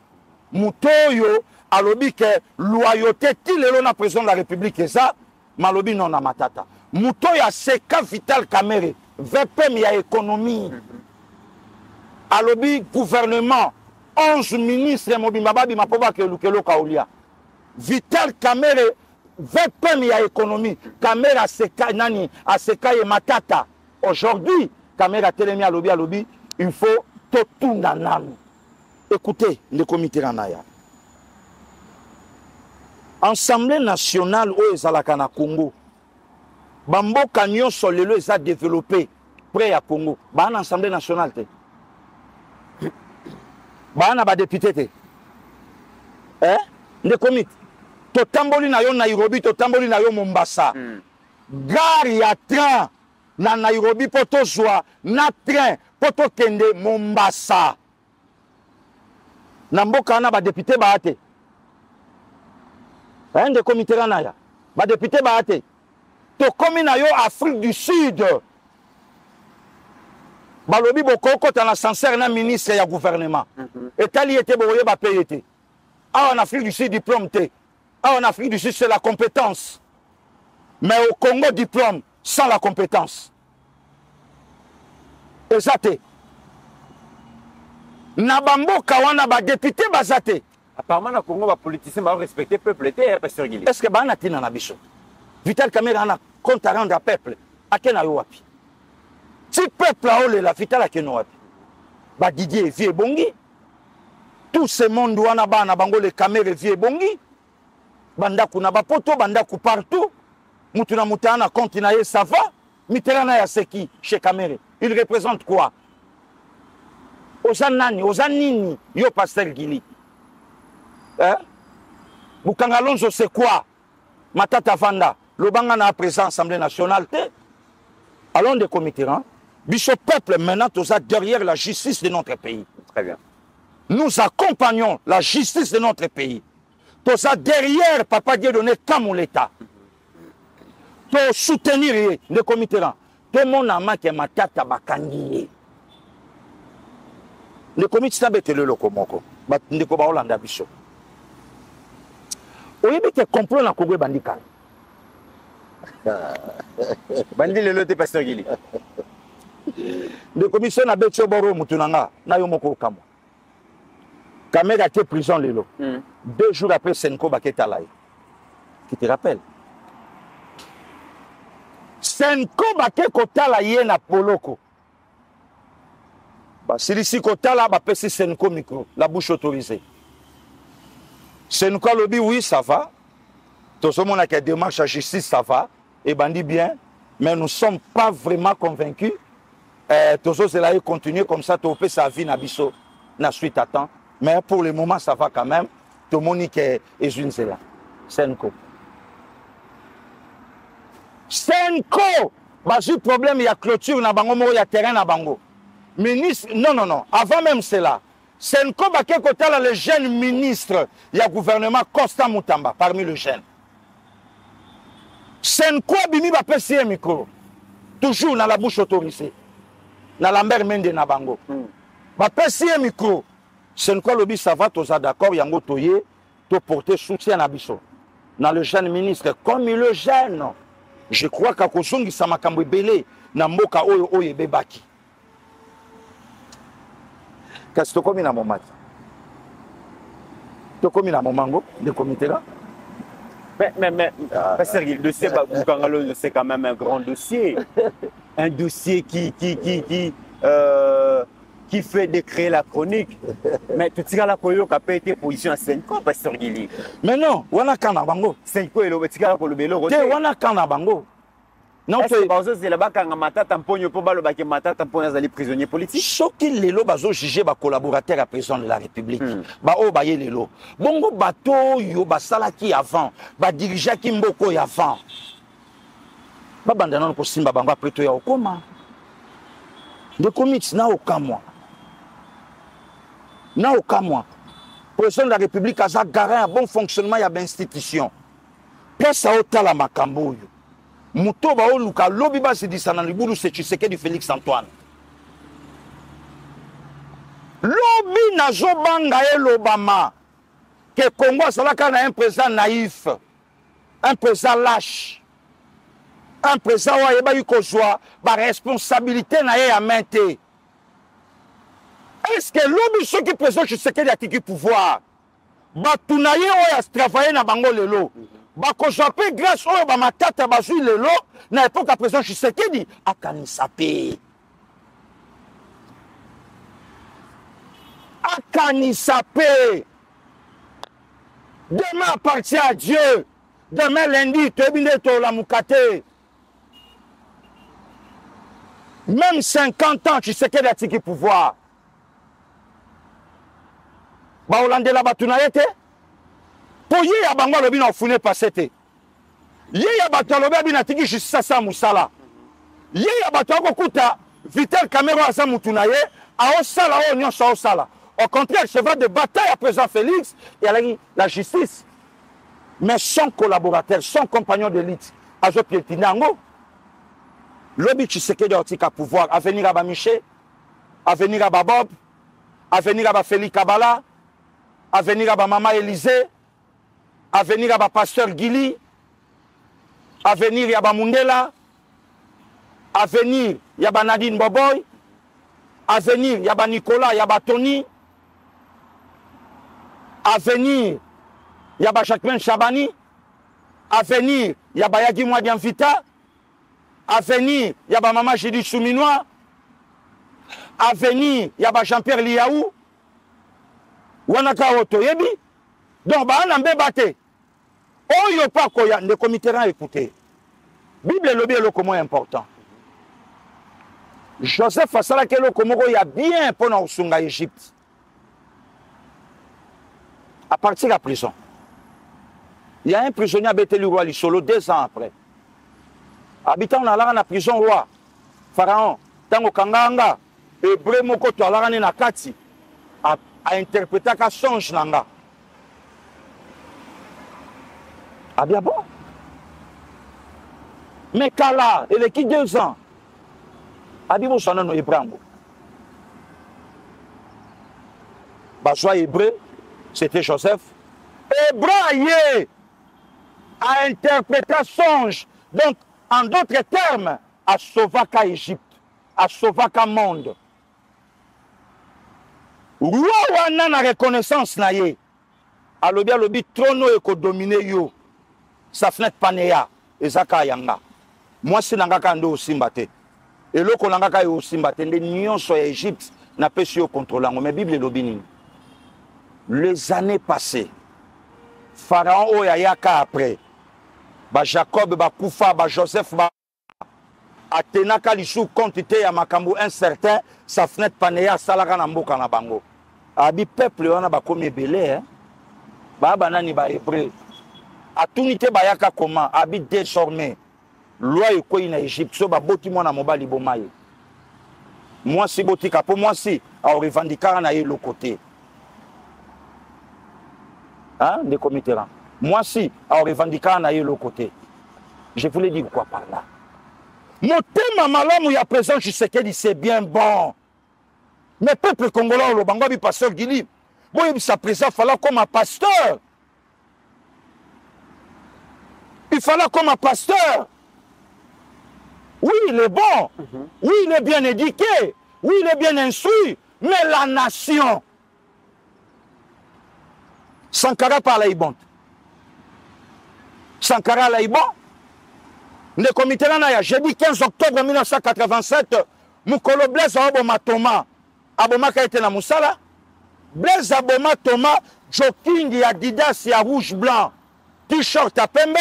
mutoyo alobi que loyauté ti lelo na président de la République eza malobi non na matata mutoyo aseka Vital Kamere VPM ya économie alobi gouvernement 11 ministres mobimba babima po bakelukelo kaulia Vital Kamere VPM ya économie Kamere aseka nani aseka ye matata aujourd'hui Kamere telemi alobi il faut totunda nanu écoutez le comité ranaya Assemblée nationale o ezalaka na Congo bamboka nyonso lelo eza développé près ya Congo bana Assemblée nationale te bana ba député te nde comité totamboli na yo Nairobi totamboli na yo Mombasa gare ya train na Nairobi po tozwa na train po tokende Mombasa na mboka na ba député ba te nde comité ranaya ba député ba te to komi na yo Afrique du Sud balobi bokoko ta na sincère na ministre ya gouvernement etali ete boye ba payete en Afrique du Sud diplôme te en Afrique du Sud c'est la compétence mais au Congo diplôme sans la compétence ezate na bamboka wana ba député bazate apparemment na Congo ba politicien ba respecter peuple te pasteur Gili est-ce que ba na tina na biso Vital Kamere ana compte à rendre à peuple à quel wapi si peuple a olé la Vital à quel wapi ba Didier vie bongi tout ce monde wana bana bango le Kamere vie bongi banda kuna ba poto banda ku partout mutuna mutana compte na ye ça va Mitterrand ya seki chez Kamere il représente quoi ozanani ozanini yo pasteur Gili Bukanga Lonzo c'est quoi Matata Vanda Lobanga na présent Assemblée nationale te allons des comités Bishop peuple maintenant tous derrière la justice de notre pays. Très bien. Nous accompagnons la justice de notre pays. Tous derrière Papa Dieu donné comme l'État. Pour soutenir les comités tout le monde a marqué Matata Bakangi. Le comité s'abete le locomoko. Ndeko ba Hollanda Bishop. Oyebi ke complot na Congo bandika. Bandi le lote pasteur Gili. Le commission na betio boro mutunanga na yo moko kamo. Kamere a été prison lelo. 2 jours après Senko baketa lai. Qui te rappelle? Senko baketa kotala ye na poloko. Ba silisi kotala ba pesi Senko micro, la bouche autorisée. Senko lobi oui ça va. Tout ce monde qui a démarche à justice, ça va. Et bandit bien. Mais nous ne sommes pas vraiment convaincus. Tout ça, c'est là, il continue comme ça, tu peux sa vie, Nabiso, na suite à temps. Mais pour le moment, ça va quand même. Tout le monde qui est une, c'est là. Senko. Senko! Bah, j'ai problème, il y a clôture, il y a terrain, ministre, non. Avant même cela, Senko, bah, quel côté là, le jeune ministre, il y a gouvernement Costa Moutamba, parmi les jeunes. Senko, bimi, bah, passer un micro. Toujours dans la bouche autorisée. Dans la mer mende na bango. Bah, passer un micro. Senko, lobby, ça va, tous d'accord, il y a un toye, to porter soutien à Bisso. Dans le jeune ministre, comme il est jeune, je crois qu'à Kosongi, ça m'a cambré belé, na moka oye bebaki. Qu'est-ce que tu as commis dans mon match? Tu as commis dans mon mango, de comité là? Mais, le dossier Boukangalo, c'est quand même un grand dossier. Un dossier qui fait décréer la chronique. Mais tout ce la Koyo qui a été position à 5 ans, Pasteur Gili. Mais non, on a quand bango. 5 ans, il y a le bélo. On a quand bango. Non, c'est là-bas quand Mata Tamponio pour Balobaki Mata Tamponio les prisonniers politiques. Ce qui les lots bazo jugé ba collaborateur à président de la République. Ba o ba ye les lots. Bongo bateau yo ba salaki avant, ba dirigeant ki mboko ya avant. Ba bandana ko simba bango après to ya okoma. De comics na okamwa. Na okamwa. Président de la République a garant un bon fonctionnement ya ba institution. Pesa otala makambo yo. Mutoba oluka lobi ba se disana libulu se Tshisekedi du Félix Antoine. Lobi na zobanga elobama que Congo salaka na un président naïf, un président lâche, un président wa yeba yukozwa ba responsabilité na ye ya mente. Est-ce que lobi ceux qui président Tshisekedi a tiki pouvoir ba tunaye o ya travailler na bango lelo? Bakojape grâce au bamatata bazui lelo na époque à présent Tshisekedi akanisape demain appartient à Dieu. Demain lundi tu es la mukate. Même 50 ans Tshisekedi a tiki pouvoir ba Hollande la batunayete. Pour y a bango lobi na ofune pasete. Ye ya bato lobi abina tiki justice sa musala. Ye ya bato akokuta Vital Cameron asa mutunaye a osala o nyonso a osala. Au contraire, cheval de bataille à présent Félix et la justice. Mais son collaborateur, son compagnon d'élite, azo pietinango. Lobi Tshisekedi otika pouvoir à venir à Bamiché, à venir à Babob, à venir à Félix Kabala, à venir à Maman Élysée. À venir à Pasteur Gili, à venir à Mundela, à venir à Nadine Boboy, à venir à Nicolas, à Tony, à venir à Jacqueline Chabani, à venir à Yagi Mwadianvita, à venir à Maman Jidi Souminois, à venir à Jean-Pierre Liaou, Wanaka Otoyebi. Donc, on a débattu. Oh, il n'y a pas quoi, le comité a écouté. Bible lobby est le commun important. Joseph Fassala, le commun, il y a bien pour nous en Égypte. À partir de la prison, il y a un prisonnier à Bételuroi, Lissolo, 2 ans après. Habitant dans la prison roi, Pharaon, Tango Kanganga, et Bremoko, tu as la Nakati, a interprété qu'à songe Nanga. Ah bien bon. Mais Kala, il est qui 2 ans? Abibo Sanano Ebrango. Basois hébreu, c'était Joseph. Hébraïe a interprété songe. Donc, en d'autres termes, à Sovaka Égypte, à Sovaka monde. Roi wana na reconnaissance na ye. Alobi trono eko dominer yo. Sa fenêtre paneya ezaka yanga. Moi c'est nangaka ndo osimbate. Et loko nangaka yo osimbate nde nyonso ya Égypte na pesi yo contrôlango. Mais Bible lobi nini? Les années passées, Pharaon oyayaka après ba Jacob ba Koufa ba Joseph ba atenaka lisu quantité ya makambo incertain sa fenêtre panéa salaka na mboka na bango abi peuple wana ba komi belé hein ba banani ba hébreu atunité ba yaka comment abi désormais loi ekoyi na Égypte so ba boti mwana mobali bomaye moi si botika pour moi si a revendiquer na le côté hein des comités moi si a revendiquer na le côté je voulais dire quoi par là mon thème malamu ya présent Tshisekedi c'est bien bon mais peuple congolais le bango bi pasteur Gili boy sa présent fallait comme un pasteur il fallait comme un pasteur. Oui, il est bon. Oui, il est bien éduqué. Oui, il est bien instruit. Mais la nation, Sankara par la Sankara Laïbon, le comité là, jeudi 15 octobre 1987, Moukolo Blaise Aboma Thomas, Aboma qui a été dans Moussala, Blaise Aboma Thomas, jogging et Adidas et rouge blanc, t-shirt à pembe,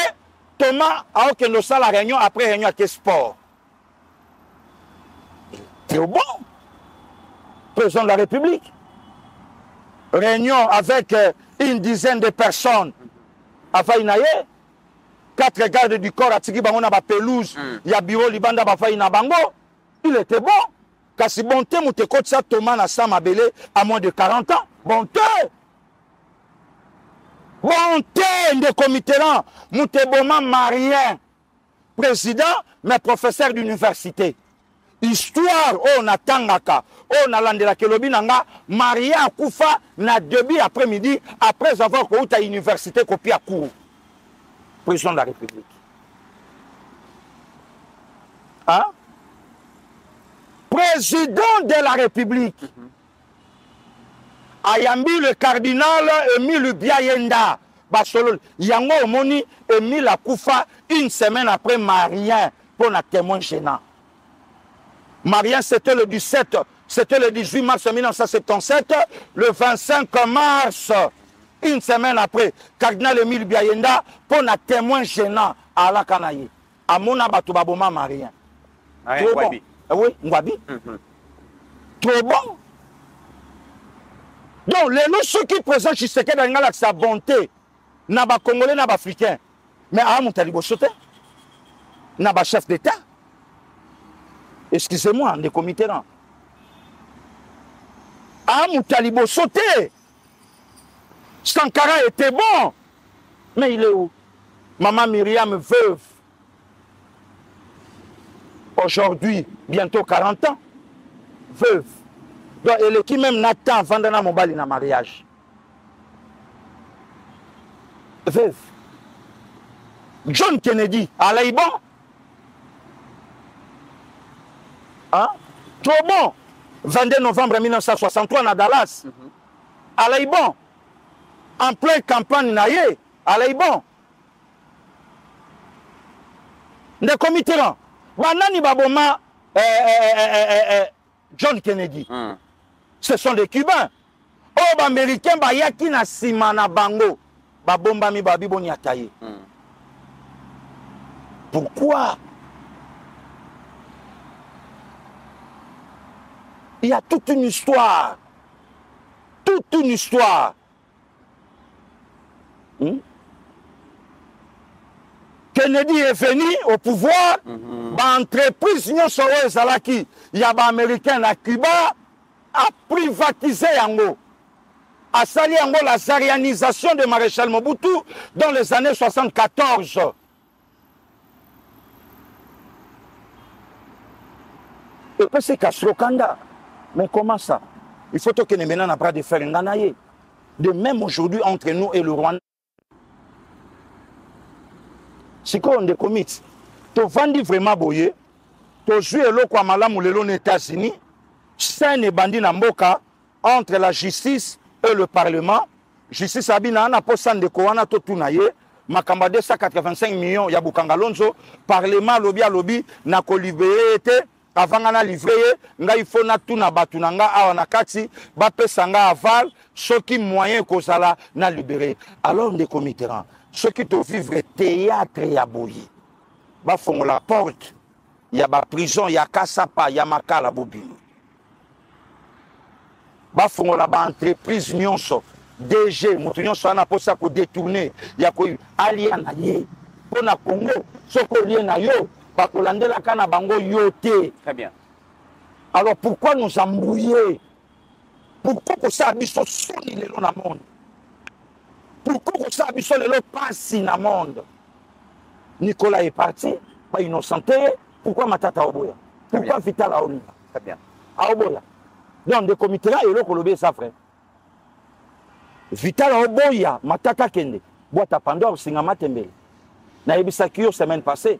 Thomas a aucun de la réunion après réunion avec sport. C'est bon. Président de la République. Réunion avec une dizaine de personnes. À Faïnaye, 4 gardes du corps à Tiki Bango na pelouse. Il y a bureau Libanda Bafaïna Bango. Il était bon. Kasi bonté moute kote sa Thomas na Sam Abele à moins de 40 ans. Bonté. Bonté de comité là. Moute Boma marien. Président, mais professeur d'université. Histoire, on a tangaka, on a landela kelobi nanga, Maria Koufa na début après-midi, après avoir couru à l'université copié à cours. Président de la République. Hein? Président de la République. Ayambi le cardinal Émile Biayenda. Basolo, Yango Moni, Émile Koufa, une semaine après Marien, pour un témoin gênant. Marien, c'était le 17, c'était le 18 mars 1977, le 25 mars, une semaine après, cardinal Émile Biayenda, pour un témoin gênant à la Kanaï. À Mona Batubaboma Marien. Trop bon. Oui, Ngwabi. Trop bon. Donc, les noms ceux qui présentent Tshisekedi dans sa bonté, n'a pas Congolais, n'a pas Africain. Mais à mon talibo sauté, n'a pas chef d'État. Excusez-moi, des comités là. Ah, mon talibo sauté. Sankara était bon. Mais il est où? Maman Myriam, veuve. Aujourd'hui, bientôt 40 ans. Veuve. Donc, elle est qui même Nathan Vandana Mobali na mariage. Veuve. John Kennedy, à Laïban. Hein? Trop bon. 22 novembre 1963 à Dallas. À Laïban. En pleine campagne naïe. À Laïban. Des comités là. Banani Baboma John Kennedy. Ce sont des Cubains. Oh, les Américains, Bayaki na Simana Bango. Babomba mi babibo ni ataye. Pourquoi? Il y a toute une histoire. Toute une histoire. Kennedy est venu au pouvoir. L'entreprise il y a des Américains à Cuba a privatisé Yango. A sali Yango la zarianisation de Maréchal Mobutu dans les années 74. Et puis c'est Kasrokanda. Mais comment ça? Il faut que nous maintenant bras de fer nganaye. De même aujourd'hui entre nous et le Rwanda. C'est quoi on est commit? Tu vendis vraiment boye. Tu joues le quoi malamu le aux États-Unis. C'est une bandit namboka entre la justice et le Parlement. Justice abina na posan de koana to tunaye. Makamba 285 millions ya Bukangalonzo. Parlement lobby à lobby na ko libéré avant na livré nga il faut na tuna batunanga awana kati ba pesanga aval ceux qui moyen kozala na libéré. Alors des comités ceux qui te vivre théâtre ya boye ba fongo la porte ya ba prison ya kasapa ya makala bobino ba fongo la ba entreprise nyonso DG mutu nyonso ana posa ko détourner ya ko alien na ye pona Congo soko lien na yo ba kolandela kana bango yote. Très bien. Alors pourquoi nous embrouiller? Pourquoi que ça biso soni lelo na monde? Pourquoi que ça biso lelo passi na monde? Nicolas est parti, pas innocenté. Pourquoi Matata Oboya? Pourquoi Vital Aolinga? Très bien. Aoboya. Donc des comités là, il y a le ça frère. Vital Oboya, Matata Kende. Boîte à Pandore, Singama Tembele. Na ebisa kiyo semaine passée.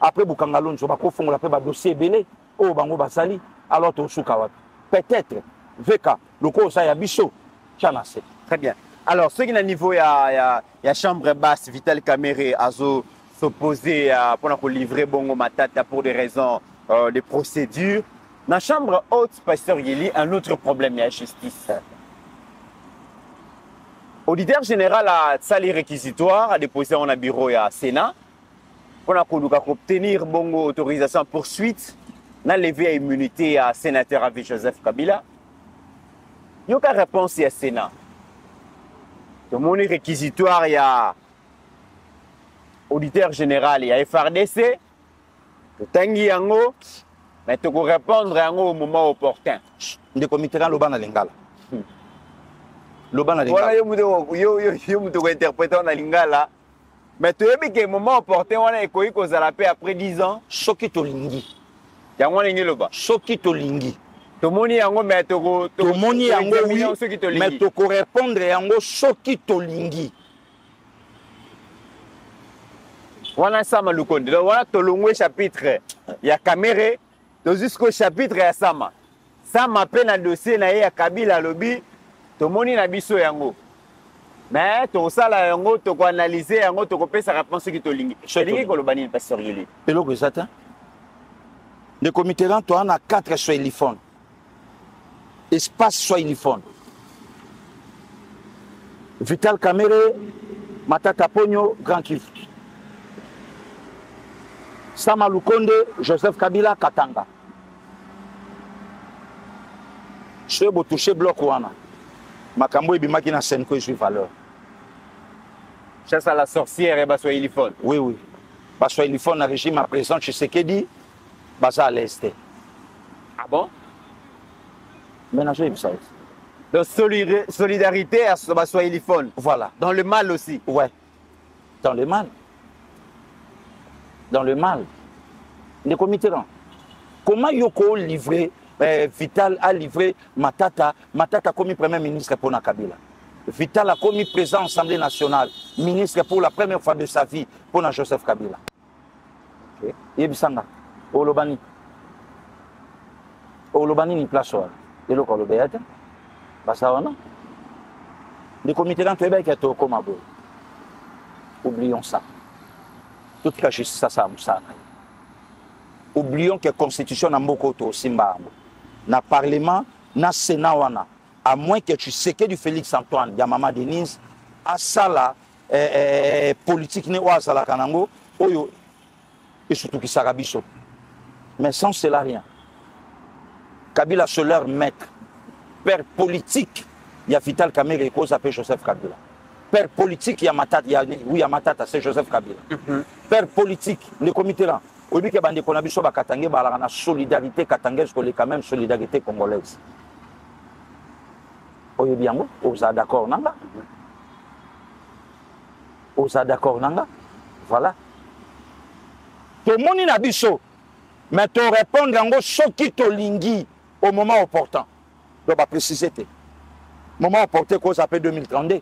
Après Bukangalon, je vais confondre après dossier belé. Oh bango basali. Alors tu souka peut-être Veka, le cours ça y a bicho. Chanase. Très bien. Alors, ce qui est à niveau, il y a chambre basse, Vital Kamere, Azo s'opposer pour livrer Bongo Matata pour des raisons de procédure. Dans la chambre haute, Pasteur Yeli, un autre problème, il y a justice. Auditeur général a sali réquisitoire, a déposé en un bureau à Sénat pour obtenir Bongo autorisation à poursuite, n'a levé à immunité à sénateur avec Joseph Kabila. Il y a aucune réponse à Sénat. Tout le monde est réquisitoire, il y a auditeur général, il y a FRDC, Tangi Yango, mais tu peux répondre au moment opportun. Le comité là, l'Oban à Lingala. L'Oban à Lingala. Voilà, yo tu interpréter en Lingala. Mais tu sais que le moment opportun, on a écouté qu'on a la paix après 10 ans. Soki to lingi. Yango lingi loba. Soki to lingi. Tomoni yango mais tomoni yango oui, mais to correspondre yango soki to lingi. Wana sama lukonde. Wana to longwe chapitre ya Kamere jusqu'au chapitre ya Sama. Sama pe na dossier na ya Kabila lobi tomoni na biso yango. Mais to sala yango to ko analyser yango to ko pesa réponse ki to lingi. Lingi ko lobani pasteur Yeli. Eloko ezata. Le comité là to ana 4 swahiliphones. Espace swahiliphone. Vital Kamere, Matata Ponyo, Grand Kivu. Sama Lukonde, Joseph Kabila, Katanga. Je vais toucher bloc wana. Makambo ebimaki na Senko et valeur. Chasse à la sorcière et Baswahiliphone. Oui, oui. Baswahiliphone, le régime à présent, je sais qu'il dit, Basa à l'Est. Ah bon? Ménager, ça. Donc, solidarité à Baswahiliphone. Voilà. Dans le mal aussi. Ouais. Dans le mal. Dans le mal. Les comités là. Comment Yoko livré, Vital a livré Matata comme premier ministre pour Kabila. Vital a commis président de l'Assemblée nationale, ministre pour la première fois de sa vie pour Joseph Kabila. Yebisanga. Olobani. Olobani ni place. Et le colobéate, les comités d'entraînement qui sont comme abo. Oublions ça. Toute la justice, ça. Oublions que la constitution n'a pas de Simba. Na parlement, na sénat, à moins que tu sais que du Félix Antoine, Yamama Denise, à ça là, politique ne ouase la Kanango, oyo, et surtout qui s'arabiso. Mais sans cela, rien. Kabila c'est leur maître. Père politique, il y a Vital Kamere qui s'appelle Joseph Kabila. Père politique, il y a Matata, c'est Joseph Kabila. Père politique, le comité là, au lieu que bande konabiso ba Katangé, ba la solidarité katangaise, qu'on est quand même solidarité congolaise. Oye bien, vous êtes d'accord nanga? Vous êtes d'accord nanga? Voilà. Tout le monde n'a biso, mais tu réponds à ce qui te lingi. Au moment opportun. Donc, va préciser. Moment opportun, qu'on s'appelle 2032.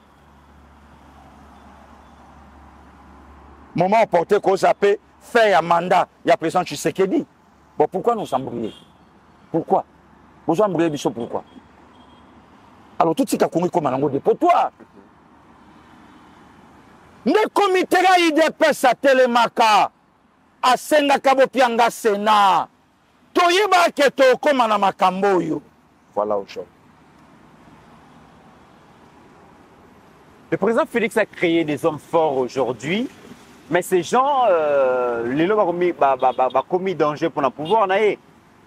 Moment opportun, qu'on s'appelle faire un mandat. Il y a présent Tshisekedi. Bon, pourquoi nous embrouiller? Pourquoi? Vous embrouillez, Bisso, pourquoi? Alors, tout ce qui a couru comme un angle de potoir. Les comités, ils dépassent à Télémaka, à Sengakabo Pianga Sénat. Toyeba keto koma na makambo yo. Voilà au show. Le président Félix a créé des hommes forts aujourd'hui, mais ces gens, les gens ont commis danger pour le pouvoir.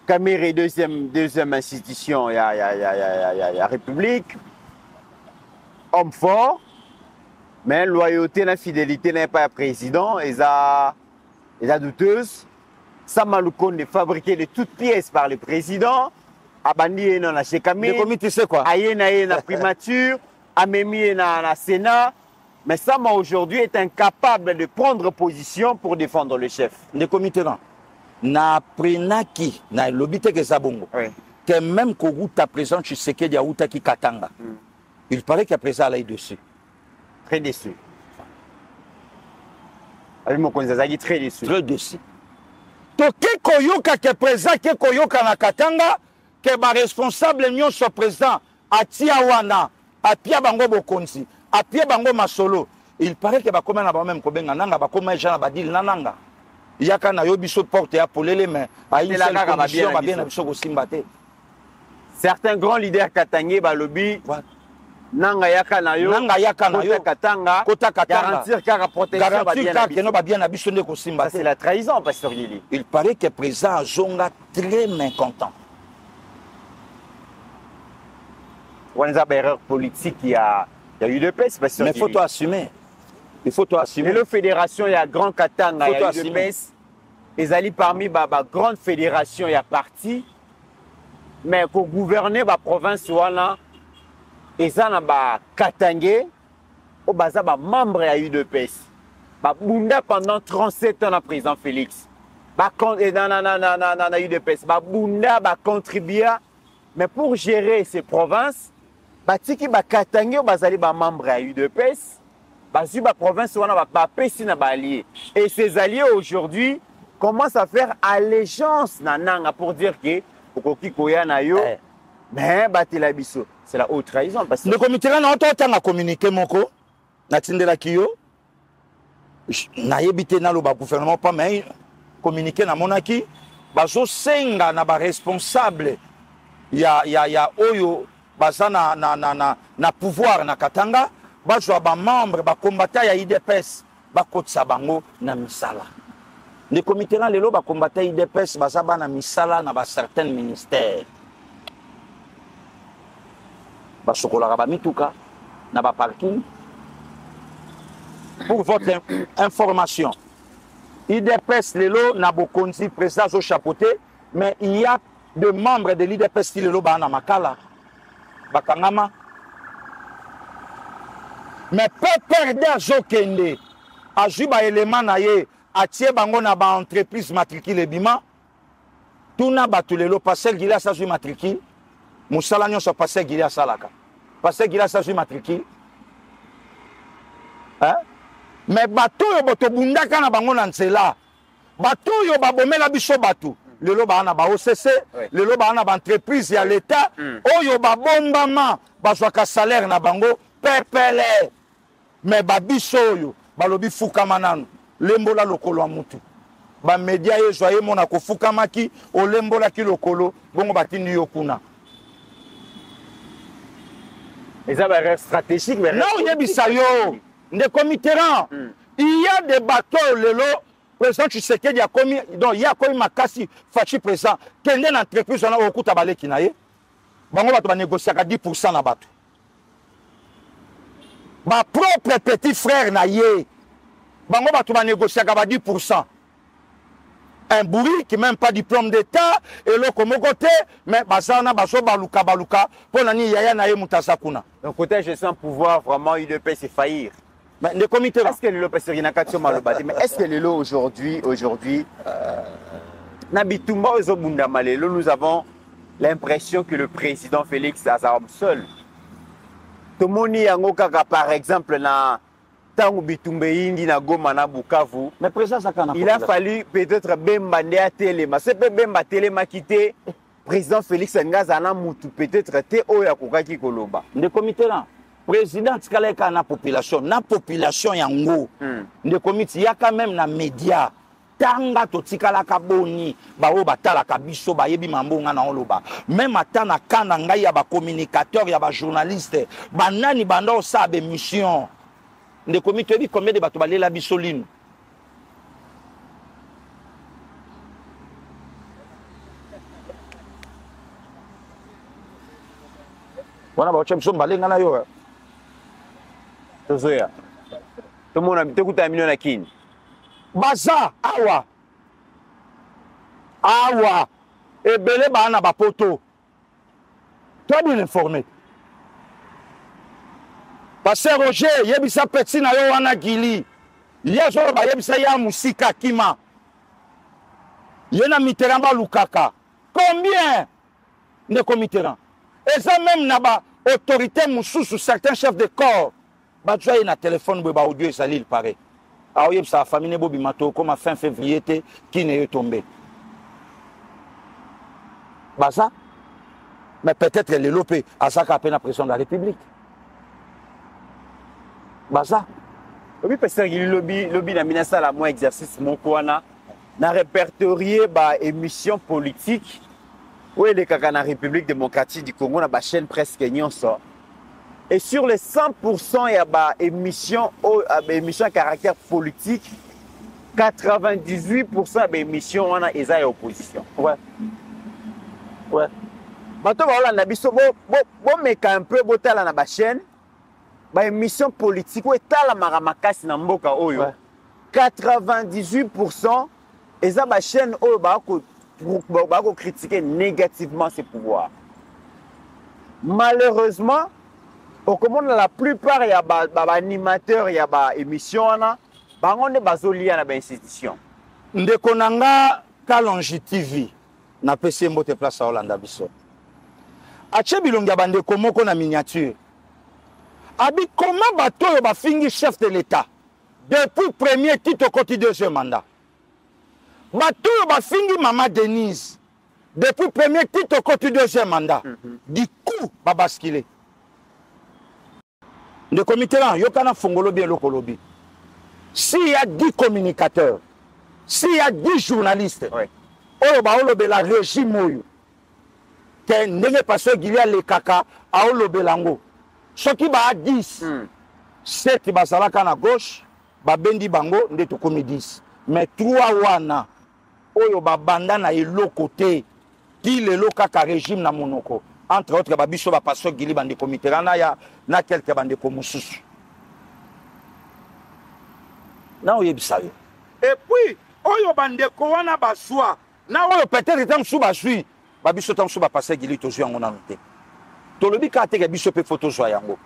Caméré, deuxième institution, il y a République, homme fort, mais loyauté, la fidélité n'est pas président, ils sont douteuses. Ça m'a de fabriquer de toutes pièces par le président. Abandi na chez Camé. Le comité c'est quoi? Aye na primature, Amemi na Sénat. Mais ça m'a aujourd'hui est incapable de prendre position pour défendre le chef. Le comité là. Na prenaki na lobité que ça bongo. Oui. Que même Kogu ta présent tu sais qu'il y a outa qui katanga. Il paraît qu'il y a présent là dessus. Très déçu. Avec mon conseiller très déçu. Très déçu. To ke koyoka ke présent ke koyoka na katanga que ba responsable nyon so président atia wana apia bango bokonzi apia bango masolo. Il paraît que ba koma na ba même ko benga nanga ba koma jana ba dil nananga. Yaka na yo biso porte ya polele mais ayi la condition ba bien na biso ko simbate. Certains grands leaders katangé ba lobby nanga yaka na yo katanga kota katanga garantir kara protection ba bien na biso ndeko simbate. C'est la trahison pasteur Lili. Il paraît que président Zonga très mécontent. On a une erreur politique, il y a eu de pèse. Mais il faut tout assumer. Il faut tout assumer. Et la fédération, il y a Grand Katanga, il y a eu de pèse. Ils allaient parmi la grande fédération, il y a parti. Mais pour gouverner la province, ils ont Katangé, ils ont membre à eu de pèse. Bunda pendant 37 ans, le président Félix. Bunda a contribué. Mais pour gérer ces provinces, Batiki Bakatangé bazali ba membre à UDPS, bazu ba province wana ba pesi na ba alliés. Et ces alliés aujourd'hui commencent à faire allégeance na nanga pour dire que okoki koya na yo mais batela biso. C'est la haute trahison parce que le comité na otanga communiquer moko na tindela kiyo na yebite na lo ba gouvernement pas mais communiquer na monaki bazo senga na ba responsable ya oyo baza na pouvoir na Katanga bazwa ba membre ba combattant ya IDPS ba kotsa bango na misala. Le comité là lelo ba combattant IDPS baza ba na misala na ba certains ministères. Ba sokola ba mituka na ba parking. Pour votre information, IDPS lelo na bokonzi président au chapeauté, mais il y a de membres de l'IDPS qui le ba na makala bakangama mais peu perdre zokende ajuba élément na ye atie bango na ba entreprise matricule bima tuna batulelo passer gila sa ju matricule musala nyo so passer gila salaka passer gila sa ju matricule hein mais bato yo boto bundaka na bango na nzela bato yo babomela biso bato lelo ba na ba OCC lelo ba na ba entreprise ya l'état oyo ba bombama bazwaka salaire na bango pepele mais ba biso oyo balobi fukama nanu lembola lokolo ya mutu ba media ye joye mona ko fukamaki o lembola ki lokolo bongo batindi yo kuna eza ba rêve stratégique mais non yebisa yo nde comiteran il y a des bateaux lelo président Tshisekedi a commis donc il y a commis makasi fachi président kende na entreprise na okuta baleki na ye bango bato ba négocier ka 10% na bato ba propre petit frère na ye bango bato ba négocier ka ba 10%. Un bourri qui même pas diplôme d'état et le comme côté mais bazana baso baluka pour nani yaya na ye mutasakuna. Donc côté gestion pouvoir vraiment UDPS c'est faillir. Mais le comité est-ce que le pasteur Inakatio Malobadi mais est-ce que le lot aujourd'hui Nabitumba Ozobunda Malelo nous avons l'impression que le président Félix Azam seul. Tomoni Yangokaka par exemple na Tangu Bitumbe Indi na Goma na Bukavu. Mais président Sakana il a fallu peut-être Bemba Ndea Telema. C'est pas Bemba Telema quitté président Félix Ngazana Moutou peut-être te Oya Kokaki Koloba. Le comité là président Tkaleka na population yango le comité ya quand même na média tanga to tikala ka boni ba o batala ka biso ba yebi mambonga na oloba même atana kana ngai ya ba communicateur ya ba journaliste banani banda o sabe mission de comité toyebi combien de bato balela biso lino wana baocha biso mbalenga na yo tozoya tomona tokuta million na kini baza awa ebele bana bapoto toi bien informé Pasteur Roger yebisa petit na yo wana gili yezo ba yebisa ya musika kima yena Mitterrand lukaka combien de Mitterrand et ça même na ba autorité mususu certains chefs de corps ba joye na téléphone ba audio ezali il paraît a yebisa famille ne bobi mato comme fin février te qui n'est tombé Baza, mais peut-être les lopés à ça qu'a peine la pression de la République. Baza. Oui, parce que le lobby n'a mis ça la moins exercice mon kwana n'a répertorié ba émission politique où les kaka na République démocratique du Congo na ba chaîne presque nyonso. Et sur les 100% il y a ba émission à caractère politique 98% ba émission on a eza ya opposition. Ouais. Ouais. Bato ba na biso bo meka un peu botala na ba chaîne ba émission politique ou etala maramakasi na mboka oyo. Ouais. 98% eza ba chaîne oyo ba ko critiquer négativement ses pouvoirs. Malheureusement, au commande la plupart il y a ba animateurs, il y a ba émission na bango ne bazolia na ba institution. Ndeko nanga Kalonji TV na pesi mbote place à Hollanda biso. Ache bilongi bande komoko na miniature. Abi comment bato yo ba fingi chef de l'état depuis premier titre côté deuxième mandat. Bato yo ba fingi Maman Denise depuis premier titre côté deuxième mandat. Du coup ba basculer. Le comité là yo kana fongolo bien le kolobi. S'il y a 10 communicateurs, s'il y a 10 journalistes, ouais. Oyo ba olobela régime oyo ke ndenge pasteur Gilia le kaka a olobelango soki ba 10 7 bazalaka na gauche ba bendi bango nde to komi 10 mais 3 wana oyo ba banda na eloko te ki lelo kaka régime na monoko entre autres ba biso ba pasteur Gilia bande comité na ya na quelques bande ko mususu na oyebisa yo et puis oyo bande ko wana baswa na oyo peut-être tant sous basui ba biso tant sous ba passer gili to yango na noté to lobi ka te ke biso pe photo zo yango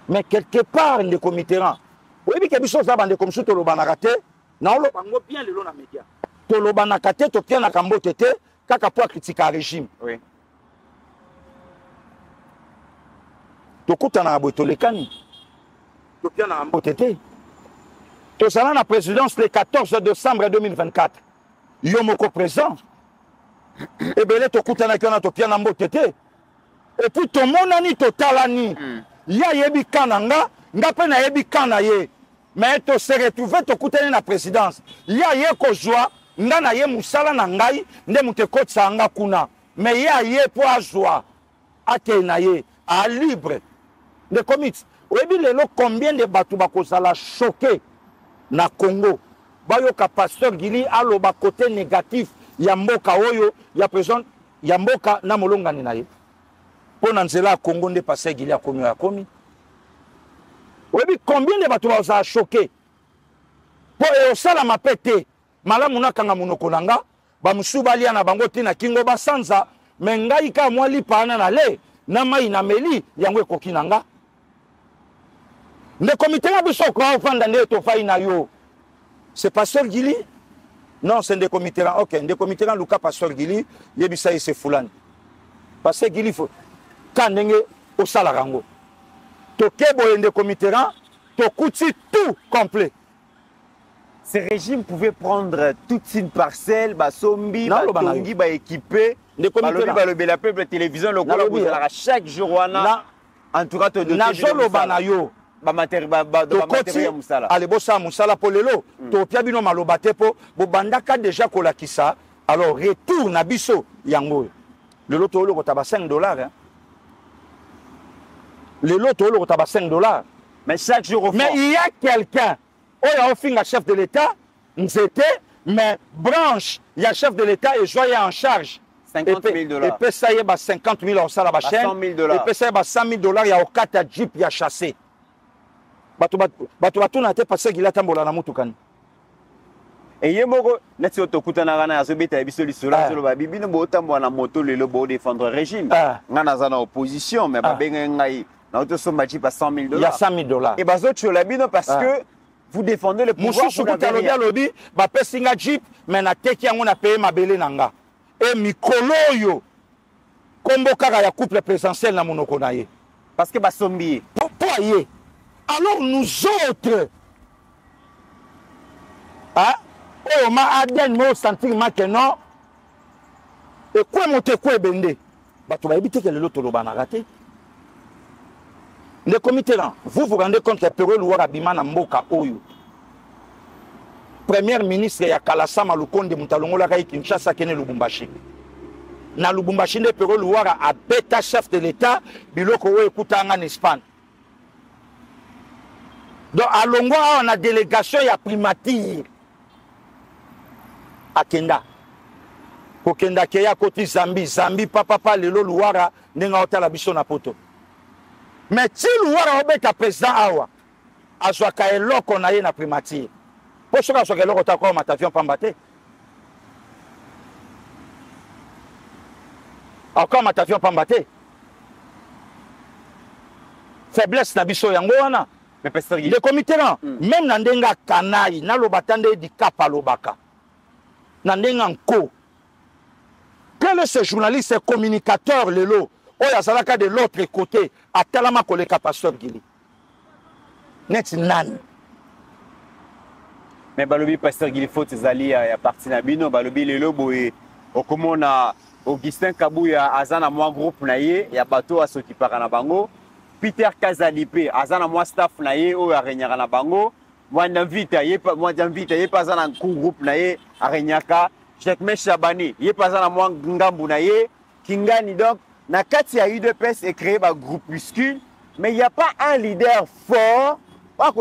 mais quelque part de comité ran oyebi ke biso za bande comme sous to loba na raté na lo bango bien lelo na média to loba na katé to pia na kambo tete kaka pour critiquer régime oui to kuta na boto lekani to pia na kambo tete to sala na présidence le 14 décembre 2024 yo moko présent et belé to kutana kana to pia na mbotete et puis to monani to talani ya yebi kananga ngape na yebi kana ye mais to se retrouver to kutana na présidence ya ye ko joie nga na ye musala na ngai nde mutekotsa nga kuna mais ya ye po azwa ake na ye a libre de commit oyebi lelo combien de batu bakozala choqué na Congo bayoka pasteur Gili aloba côté négatif ya mboka oyo ya présent ya mboka na molongani na ye pona nzela Congo nde pasteur Gili akomi ya komi oyebi combien de bato baza choqué po e osala mapete malamu nakanga monoko nanga ba musubalia na bango tina kingo basanza me ngai ka mwa lipana na le na mai na meli yango ekoki nanga nde comité na biso ko ofanda nde to fai na yo. C'est pasteur Gili? Non, c'est un des comités. Ok, un des comités, Luka pasteur Gili, Yebisa c'est Foulani. Pasteur Gili, quand nenge au salarango. Tokebo un des comités, Tokouti tout complet. Ce régime pouvait prendre toute une parcelle, Basombi, Batongi, équipé, le peuple télévision, le chaque jour, en tout cas, de allez bossa musala polelo to pia bino maloba te po bo bandaka déjà kolakisa alors retour na biso yango le loto lo ko taba $5 hein le loto lo ko taba $5 Mais chaque jour au fond. Mais il y a quelqu'un, il y a un chef de l'État, mais branche, il y a chef de l'État et joyeux en charge. 50 000 $. Et puis ça y est, 50 000 $, ça la chaîne. 100 000 $. Et puis ça y est, 100 000 $, il y a au 4 jeep, il y a chassé. Bato na te parce qu'il a tambola na mutukani. Et yemoko, net sur tokutana rana azobeta ebiso lisola zolo ba bibino bo tambo na moto lelo bo défendre régime. Ngana za na opposition mais ba benga ngai na auto somba jeep à 100 000 $. Il y a 100 000 $. Et bazo chola bino parce que vous défendez le pouvoir. Moussou kutalobi lobi ba pesinga jeep mais na teki yango na payer mabele nanga. Et mikolo yo kombo kaka ya couple présidentiel na monoko na ye. Parce que ba sombier. Pourquoi ye? Alors nous autres, hein? Oh ma aden mo sentir que non. Et quoi monter quoi bende? Bah tu vas éviter que l'autre le banarate. Le comité là, vous vous rendez compte que Pero Louara Bimana Mboka Oyo. Premier ministre ya Kalasama Lukonde Mutalongola Kai Kinshasa Kene Lubumbashi. Na Lubumbashi de Pero Louara a bêta chef de l'État, biloko wo ekutanga en Espagne. Donc à Longwa on a délégation ya primature. À Kenda. Ko Kenda keya koti Zambi papa lelo Louara nenga otala biso na poto. Mais si Louara obeta président awa azwaka eloko na ye na primature. Pour ce que eloko ta ko matafion pambate. Encore matafion pambate. Faiblesse na biso yango wana. Mais pasteur le comité là même na ndenga kanai na lobatande di kapa lobaka. Na ndenga nko. Quel est ce journaliste, ce communicateur lelo? Oya salaka de l'autre côté à talama koleka pasteur Gili. Net nan. Mais balobi pasteur Gili faut ezali ya parti na bino balobi lelo boye okomona Augustin Kabuya azana mwa groupe na ye ya bato asokipaka na bango. Peter Kazalipe azana mwa staff na ye oyo arenyaka na bango. Mwanda Mvita ye pa azana groupe na ye arenyaka. Jacques Chabani ye pa azana mwa ngambu na ye Kingani. Donc na kati ya UDPS est créé un groupuscule, mais il n'y a pas un leader fort.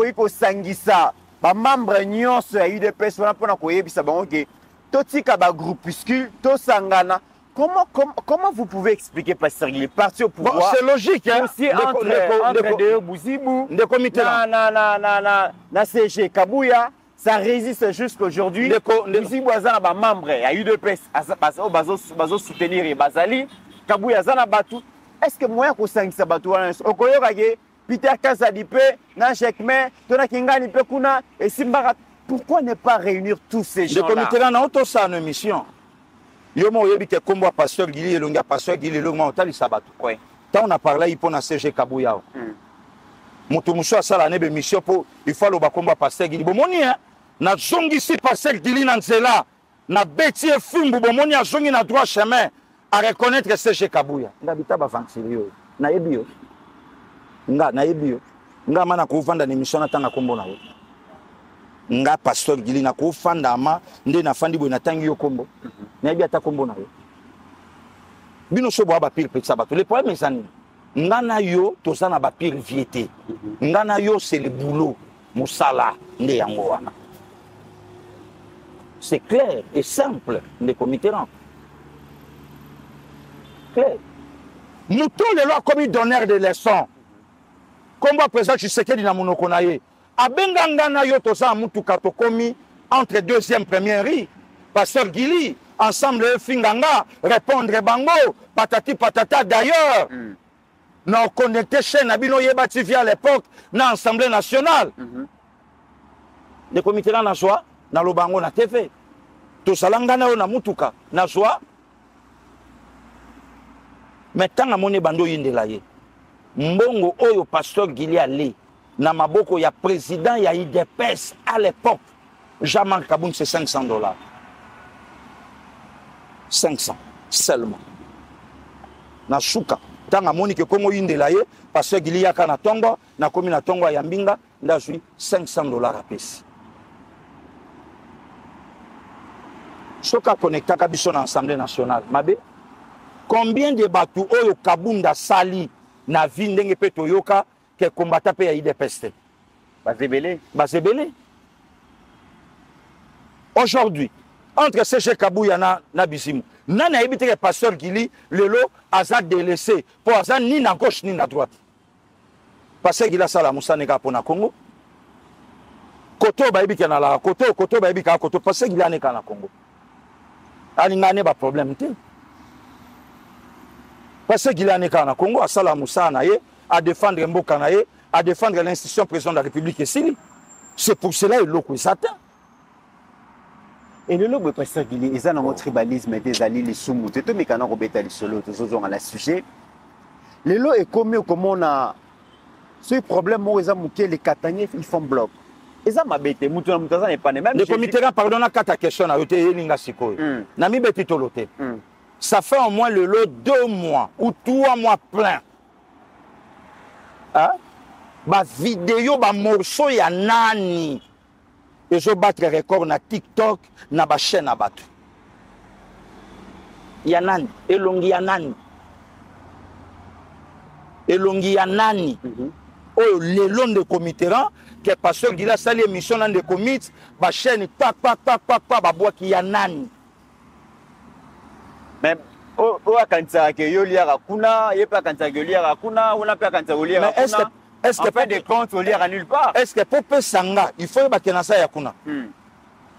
Il faut sangisa ba membre nyonso ya UDPS wana pona koyebisa bango ke totika ba groupuscule to sangana. Comment vous pouvez expliquer pasteur Guili parti au pouvoir? Bon, c'est logique hein. Aussi entre deux Bouzibou na CG Kabuya. Ça résiste jusqu'aujourd'hui. Bouzibou azana ba membre ya UDPS bazo soutenir et bazali Kabuya zana batu. Est-ce que moyen ko sangisa batu wana okoyo kage Peter Kazadipe na Jekme tona Kingani pe kuna et Simbara? Pourquoi ne pas réunir tous ces gens là? Le comité là na auto ça une mission. Yo mo yebi ke kombo pasteur Gili elonga pasteur Gili elonga otali sabatu. Oui. Tant on a parlé il pona CG Kabuya. Mutu muso asala nebe mission pour il faut lo ba kombo pasteur Gili. Bomoni hein na zongi si pasteur Gili na nzela na beti e fumbu bomoni a zongi na droit chemin à reconnaître CG Kabuya. Ngabita ba vancirio na ebio. Na ebio. Nga mana ko vanda ni mission na tanga kombo na yo. Nga pasteur Gili na ko fanda ma nde na fandi bo na tangi yo kombo. Na ebi ata kombo na yo. Bino so bo ba pire petsa bato. Le problème est ani. Nga na yo to sana ba pire viété. Nga na yo c'est le boulot musala nde yango wana. C'est clair et simple les comités là. Clair. Nous tous les lois commis donneurs de leçons. Comme président Tshisekedi na monoko na ye. Abenga ngana yo to sa mutuka to komi entre deuxième première riz. Pasteur Gili ensemble finganga répondre bango patati patata d'ailleurs. Na connecté chaîne abino yebati via l'époque na Assemblée nationale. Les comités là na joie na lobango na TV. To salangana yo na mutuka na joie. Mais tant na mone bando yindela ye. Mbongo oyo pasteur Gili ali na maboko ya président ya IDPS à l'époque Jamal Kaboun c'est $500. 500 seulement. Na shuka tanga moni ke kongo yindela ye pasteur Gili yaka na tongo na komi na tongo ya mbinga ndazui $500 a pesi. Soka connecta kabiso na Assemblée nationale mabe. Combien de bateaux oyo Kabunda sali na vie ndenge pe toyoka que combattant pe ya IDPS. Bazebele. Aujourd'hui, entre CG Kabouya na Bizimu, nana habité que pasteur Gili, lelo azad délaissé pour azad ni na gauche ni na droite. Pasteur Gila sala musaneka pona Congo. Koto ba habité na la koto ba habité ka koto pasteur Gila neka na Congo. Ali ngane ba problème te. Pasteur Gila neka na Congo asala musana ye à défendre mboka na ye, à défendre l'institution président de la République et Sili. C'est pour cela il loko satan. Et le logo pasteur Gili, ils ont un tribalisme des alliés les soumous. C'est tout mécano Robert Solo, tous ont la sujet. Le lot est comme on a ce problème où ils ont mouqué les Kataniers, ils font bloc. Ils ont m'abêté, mouton mouton n'est pas les mêmes. Le comité pardonne à quatre questions à ôter Elinga Siko. Nami Betitolote. Ça fait au moins le lot 2 mois ou 3 mois plein. Hein? Ba vidéo, ba morceau ya nani. Et je battre record na TikTok, na ba chaîne à battre. Yanani, elongi yanani. Elongi yanani. Oh, les longs de comitéran, que pasteur Gila sali émission dans des comités, ba chaîne pa ba bois qui yanani. Même o akanza ke yo liara kuna, ye pa kanza ke liara kuna, on a pas kanza ke liara kuna. Est-ce que pas des comptes au lire à nulle part? Est-ce que pour Sanga, il faut que tu aies kuna?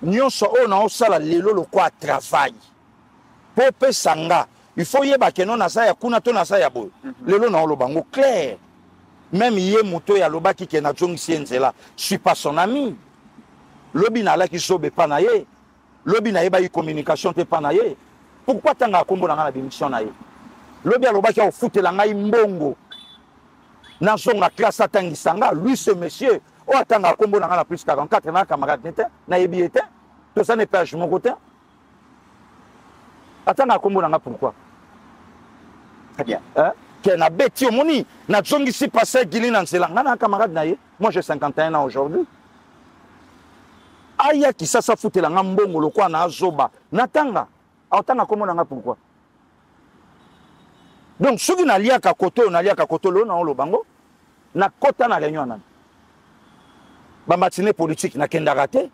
Nous sommes au sala lelo le quoi travail. Pour Sanga, il faut que nous na kuna to na saya boy. Lelo na lo bango clair. Même yé moto ya loba ki na jong sienzela, je suis pas son ami. Lobi na la ki sobe pa na ye. Lobi na ye ba yi communication te pa na ye. Pourquoi tanga kombo na démission na ye? Lobi ya loba ki o futela ngai mbongo. Dans son classe à Tangisanga, lui ce monsieur, oh attends à combo dans plus 44, na camarade n'était, na yebiete, tout ça n'est pas je mon côté. Attends à combo dans pourquoi? Très bien. Hein? Qui n'a bêti au moni, n'a jongi si passé Gili dans ce langue, na camarade naïe. Moi j'ai 51 ans aujourd'hui. Aya qui ça fout la ngambongo le quoi na zoba, natanga. Attends à combo dans pourquoi? Donc ceux qui n'allient qu'à koto, n'allient qu'à koto lo na on lo bango. Na kota na réunion nan. Ba matinée politique na kenda raté.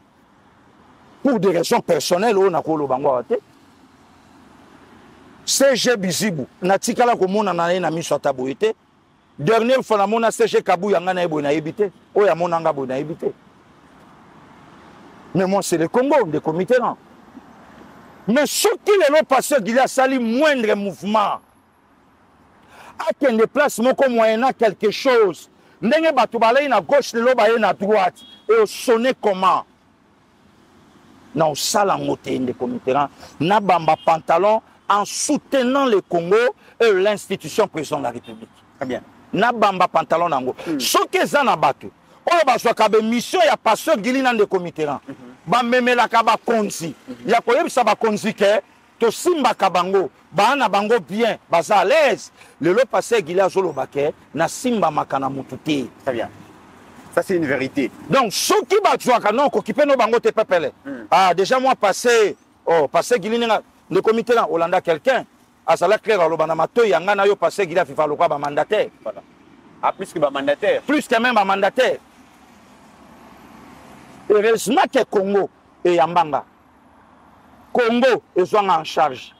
Pour des raisons personnelles on na ko lo bango raté. CG Bizibu na tikala ko mona na na miso taboité. Dernière fois na mona CG Kabouya nga na ebo na ebité. O ya mona nga bo na ebité. Mais moi c'est le Congo des comités là. Mais ceux qui les passé qu'il y a sali moindre mouvement. À qu'un déplacement comme moyennant quelque chose. N'engé batoubalé na gauche, le lobaye na droite. Et au sonner comment? Non, ça la montée des comités. Na bamba pantalon en soutenant le Congo et l'institution président de la République. Très bien. Na bamba pantalon nango. Ce que ça na battu. On va soit kabe mission ya pasteur Gili dans des comités. Ba memela kaba konzi. Ya koyebi sa ba konzi ke to simba kabango. Bana bango bien, baza à l'aise. Le lot passé Gila Zolo Baké, na simba makana mututi. Très bien. Ça c'est une vérité. Donc ceux qui battent non occupé nos bango te pepele. Ah déjà moi passé Gila le comité là Hollanda quelqu'un à ça la clair lo bana mato yanga na yo passé Gila FIFA lo ba mandataire. Voilà. Ah plus que ba mandataire. Plus que même ba mandataire. Heureusement que Congo et Yambanga. Congo est en charge.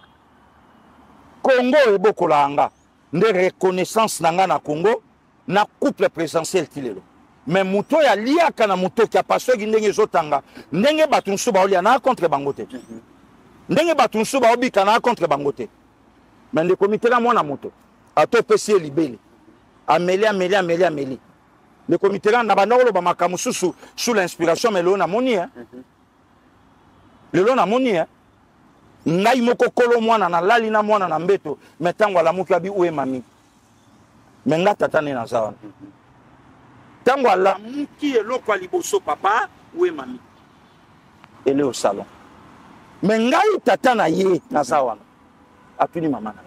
Congo est beaucoup là. De reconnaissance na Congo, na couple présidentiel tilelo. Mais muto ya liaka na muto qui a passé ndenge zotanga. Ndenge batunsu ba olia na contre bangote. Ndenge batunsu ba obika na contre bangote. Mais le comité là mona moto. Ato pesi libeli. Amélie. Le comité là na banolo ba makamususu sous l'inspiration mais le na moni hein. Le na moni hein. Ngai moko kolo mwana na lali na mwana na mbeto metango la muki abi uwe mami menga tatane na zawa tango la muki eloko liboso papa uwe mami ele au salon mengai tatana ye na zawa apini mama na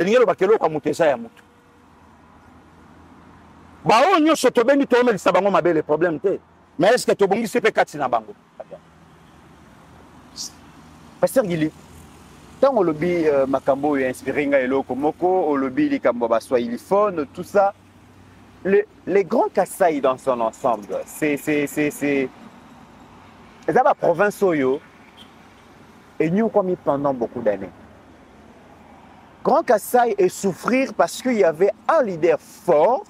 elingelo bakelo kwa mutesa ya mutu ba onyo soto bendi to meli sabango mabele problème te mais est-ce que to bongi sepe kati na bango Pasteur Gili, tant au lobby Makambo est inspiré et loko moko, au lobby les Kambo Swahili phone, tout ça. les grands Kasaï dans son ensemble, c'est la province Oyo et nous comme pendant beaucoup d'années. Grand Kasaï est souffrir parce qu'il y avait un leader fort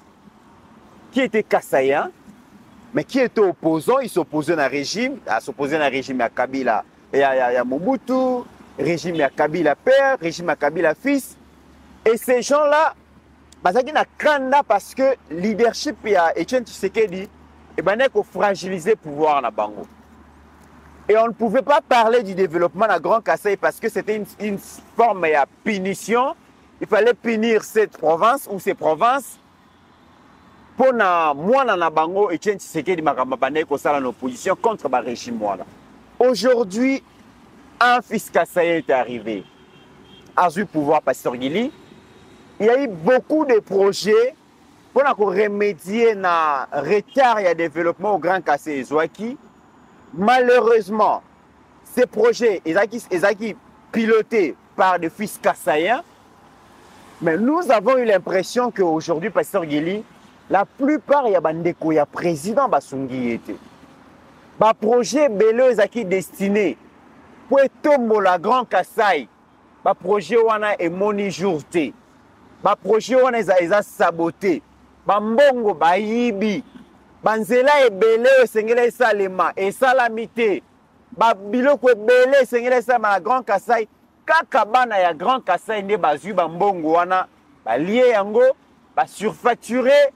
qui était Kasaïen, mais qui était opposant. Il s'opposait à un régime, à Kabila et à Mobutu, régime à Kabila père, régime à Kabila fils. Et ces gens-là, ils ont parce que le leadership de Etienne Tshisekedi a fragilisé le pouvoir na bango. Et on ne pouvait pas parler du développement de Grand Kasaï parce que c'était une forme de punition. Il fallait punir cette province ou ces provinces pour moi na bango Etienne Tshisekedi makamabane ko sala en opposition contre le régime. Aujourd'hui, un fils Kasaï est arrivé. A eu pouvoir Pasteur Gili. Il y a eu beaucoup de projets pour remédier à retard et à développement au Grand Kasaï Zouaki. Malheureusement, ces projets, ils sont pilotés par des fils kassaïens. Mais nous avons eu l'impression qu'aujourd'hui, Pasteur Gili, la plupart, il y a des président Basungi était. Les projets belé sont destinés pour tomber la Grand Kasaï. Les projets est moni jourté. Les projets sont sabotés. Les mbongo bayibi. Banzela ebele esengela esalema esalamite ba biloko ebele esengela esalema na Grand Kasaï kaka bana ya Grand Kasaï nde bazwi ba mbongo wana ba lié yango ba surfacturé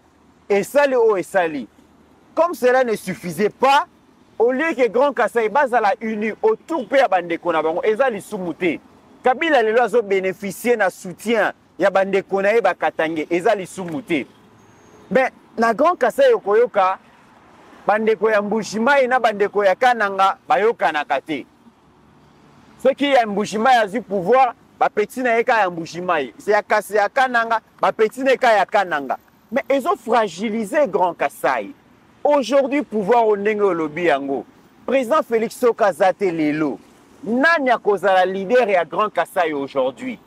esali o esali. Comme cela ne suffisait pas, au lieu que Grand Kasaï bazala uni autour pe ya bandeko na bango ezali sumuté. Kabila lelo azo bénéficier na soutien ya bandeko na ye ba Katange ezali sumuté. Mais na Grand Kasaï yokoyoka bandeko ya Mbushimai na bandeko ya Kananga bayoka na kate. Ceux qui ya Mbushimai a du pouvoir, ba petit na eka ya Mbushimai. C'est ya Kassé ya Kananga, ba petit na eka ya Kananga. Mais ils ont fragilisé Grand Kasaï. Aujourd'hui, pouvoir au ndenge olobi yango. Président Félix Sokazate lelo. Nanya kozala leader ya Grand Kasaï aujourd'hui.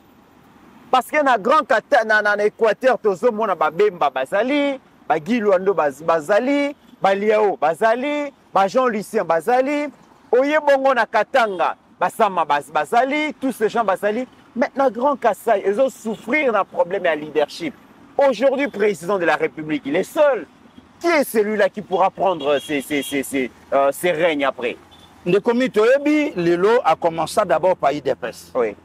Parce que na Grand Kasaï na Équateur tozo mona ba Bemba bazali, ba Gilwando bazali, ba Liao bazali, ba Jean Lucien bazali, oyebongo na Katanga, basama bazali, tous ces gens bazali. Maintenant Grand Kasaï, ils ont souffrir d'un problème à leadership. Aujourd'hui, président de la République, il est seul. Qui est celui-là qui pourra prendre ses règnes après? Le comité Oyebi, Lelo a commencé d'abord par IDPS. Oui.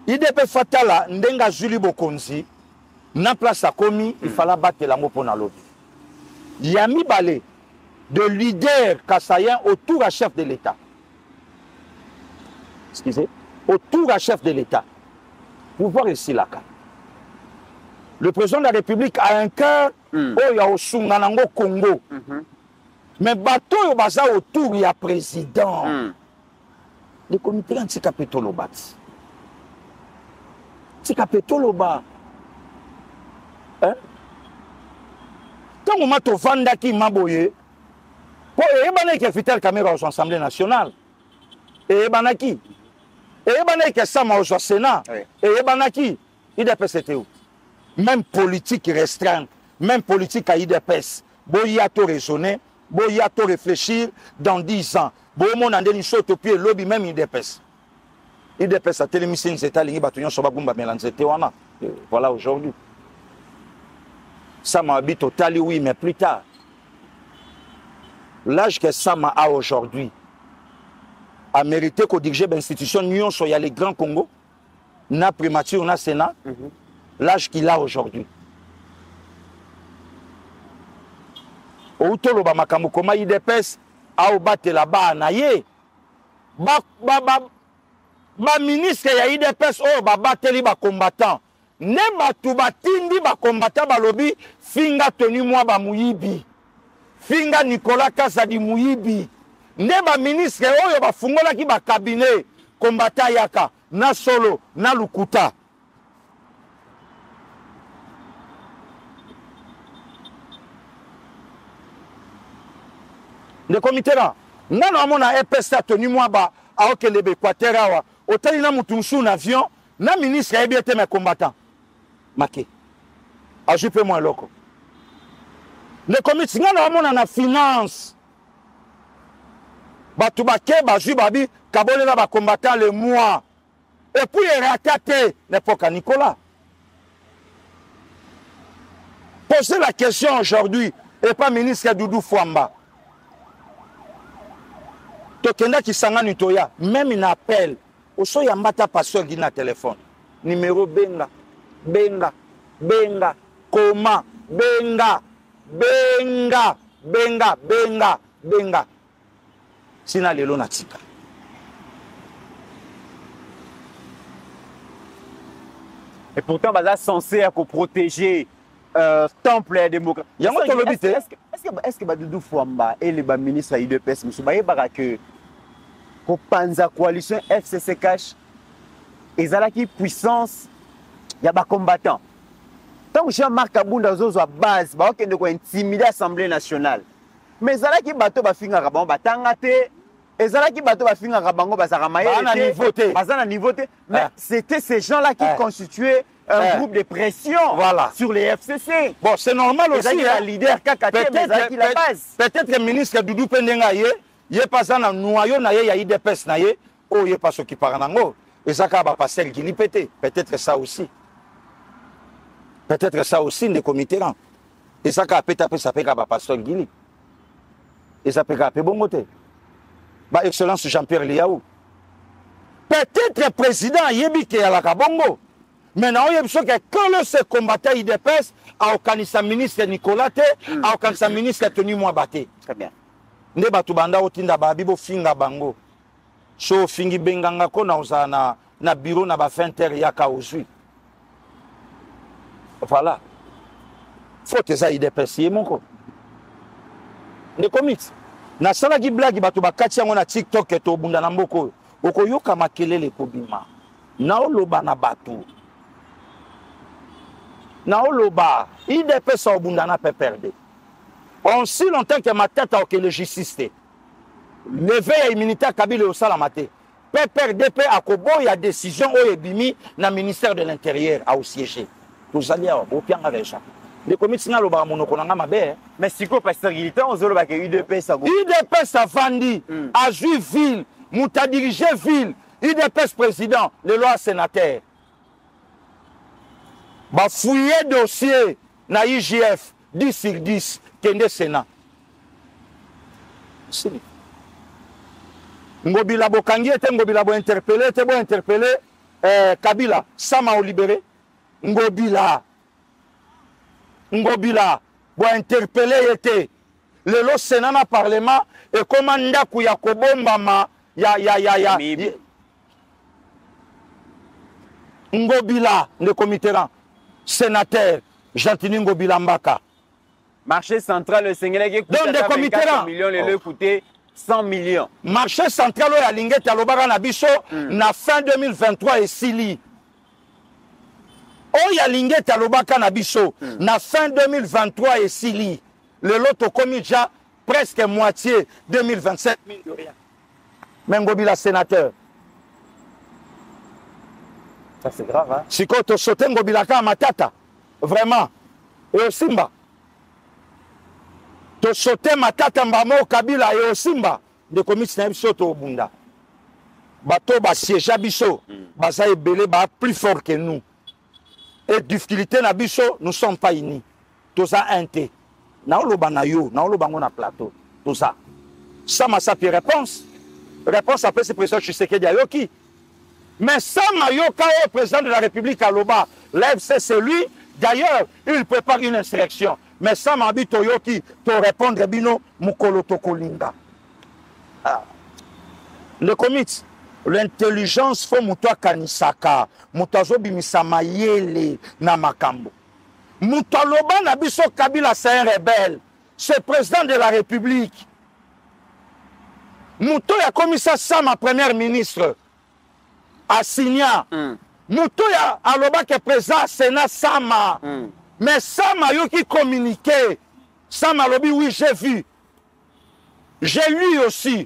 IDP Fatala, Ndenga Juli Bokonzi, na place à Komi, il fallait battre la mot pour l'autre. Il y a mis balai de leaders kassaïens autour du chef de l'État. Excusez, autour du chef de l'État. Pouvoir ici là. Le président de la République a un cœur au Congo. Mais bateau au bazar autour, il y a président. Le comité anti-capitolo bat. Anti-capitolo bat. Hein? Quand on m'a tout vendu qui m'a boyé, pour les qui a fait la caméra aux Assemblées nationales, et Banaki, et Banaki ça m'a au Sénat, et Banaki, il a c'était où? Même politique restreinte, même politique à IDPS, boya to raisonner, boya to réfléchir dans 10 ans. Bon, a des choses au pied, lobby même IDPS. IDPS a télémission, c'est à l'Ingi sur Bagumba Mélanzete. Voilà aujourd'hui. Ça m'a habité au Tali, oui, mais plus tard. L'âge que Sama a aujourd'hui a mérité qu'on dirige l'institution Nyon sur les grands Congo, na primature, na Sénat. L'âge qu'il a aujourd'hui. Au tolo ba makambo koma IDPS a obate là-bas naye. Ba ministre ya IDPS o ba bateli ba combattant. Ne batu batindi ba combattant ba lobi finga tenu moi ba muyibi. Finga Nicolas Kazadi muyibi. Ne ba ministre oyo ba fungola ki ba cabinet combattant yaka na solo na lukuta. Le comité là, non, on a EPS tenu moi bas, à Okelebe, Équateur, au Talina Moutousou, un avion, na ministre a bien été mes combattants. Maké. Ajoute-moi un loco. Le comité nga na mona na finance. Batu bake bazui babi kabole na ba combattant le mois. Et puis il ratate l'époque à Nicolas. Posez la question aujourd'hui et pas ministre Doudou Fouamba. Tokenda qui sangani toya même il appelle au so yambata pasteur qui na téléphone. Numéro benga benga benga comment benga benga benga benga benga sina lelo na tika. Et pourtant baza censé protéger temple et démocratie. Est-ce que Doudou Fouamba et les ministres de l'UDPS monsieur bayebaka que ko panza coalition FCC cash ezalaki puissance ya ba combattants. Tant que Jean-Marc Kabunda zozo à base ba okende ko intimider l'Assemblée nationale. Mais ezalaki bato ba finga bango batanga te, ezalaki bato ba finga bango bazaka mayele bazana niveau te, mais c'était ces gens-là qui constituaient un groupe de pression sur les FCC. Bon, c'est normal aussi. Le leader Kakate, peut-être que le ministre Doudou Pendenga il est pas dans noyau na ye ya IDPS na ye, oh il est pas ce qui parle nango. Et ça ka ba passer qui li pété. Peut-être ça aussi. Peut-être ça aussi des comités là. Et ça ka pété après ça fait ka ba passer Guili. Et ça peut ka pe bongote. Ba excellence Jean-Pierre Liaou. Peut-être président yebi ke ala ka bongo. Maintenant, il y a que le combattant IDPS a aucun ministre Nicolas T, a aucun ministre Tony Mouabate. Très bien. Ne batu banda otinda babibo finga bango. So fingi benganga ko na uzana na bureau na ba fenter yaka ozui. Voilà. Faut que ça IDPS yemoko. Ne commit. Na sala gi blague batu bakati yango na TikTok to bunda na mboko. Okoyoka makelele kobima. Na oloba na batu. Naoloba, IDPS au Bundana peut perdre. En si longtemps que ma tête a le justicier. Levé à immunité à Kabila au Salamate. PPRDP à Kobo, il y a décision au Ebimi dans le ministère de l'Intérieur à au siéger. Tous alliés au pian avec ça. Les comités n'ont pas monocolanga ma belle. Mais si quoi pasteur Guilitan, on zolo que IDPS à Go. IDPS a vendu, a joué ville, mouta dirigé ville. IDPS président, le loi sénateur. Ba fouiller dossier na IGF 10 sur 10 kende Sénat. Ngobila bokangi ete ngobila bo interpeller te bo interpeller Kabila sama o libéré. Ngobila bo interpeller ete le lo Sénat na parlement et commanda ku ya kobombama ya Ngobila ne comité sénateur Jantini Ngobila Mbaka. Marché central, le Sénégal qui coûte 24 millions, le coûté 100 millions. Marché central, il y a l'ingé Talobara Nabiso, na fin 2023 et Sili. Oh, il y a l'ingé Talobaka Nabiso, na fin 2023 et Sili. Le lot commis déjà presque moitié 2027 000. Mais Ngobila sénateur. Ça c'est grave, hein? Si quand tu sautes Ngobilaka Matata, vraiment, et au Simba. Tu sautes Matata Mbamo Kabila et au Simba, de commis Nabiso au Bunda. Bateau ba siège Abiso, Baza et Belé ba plus fort que nous. Et difficulté Nabiso, nous ne sommes pas unis. Tout ça inté. Naolo Banayo, Naolo Bangona plateau. Tout ça. Ça m'a sapé réponse. Réponse après ce président Tshisekedi Ayoki. Mais Sama Yoka est président de la République à Loba. L'FC, c'est lui. D'ailleurs, il prépare une insurrection. Mais Sama Abito Yoki, te répondre, Bino, Mukolo Tokolinga. Le comité, l'intelligence, faut Moutoua Kanisaka, Moutazo Bimisama Yele, Namakambo. Moutoua Loba Nabiso Kabila, c'est un rebelle. C'est président de la République. Moutoua a commis ça, Sama, premier ministre. Assigna. Moutoya Aloba qui est présent Sénat Sama. Mais Sama yo qui communiquait. Sama Lobi, oui, j'ai vu. J'ai lu aussi.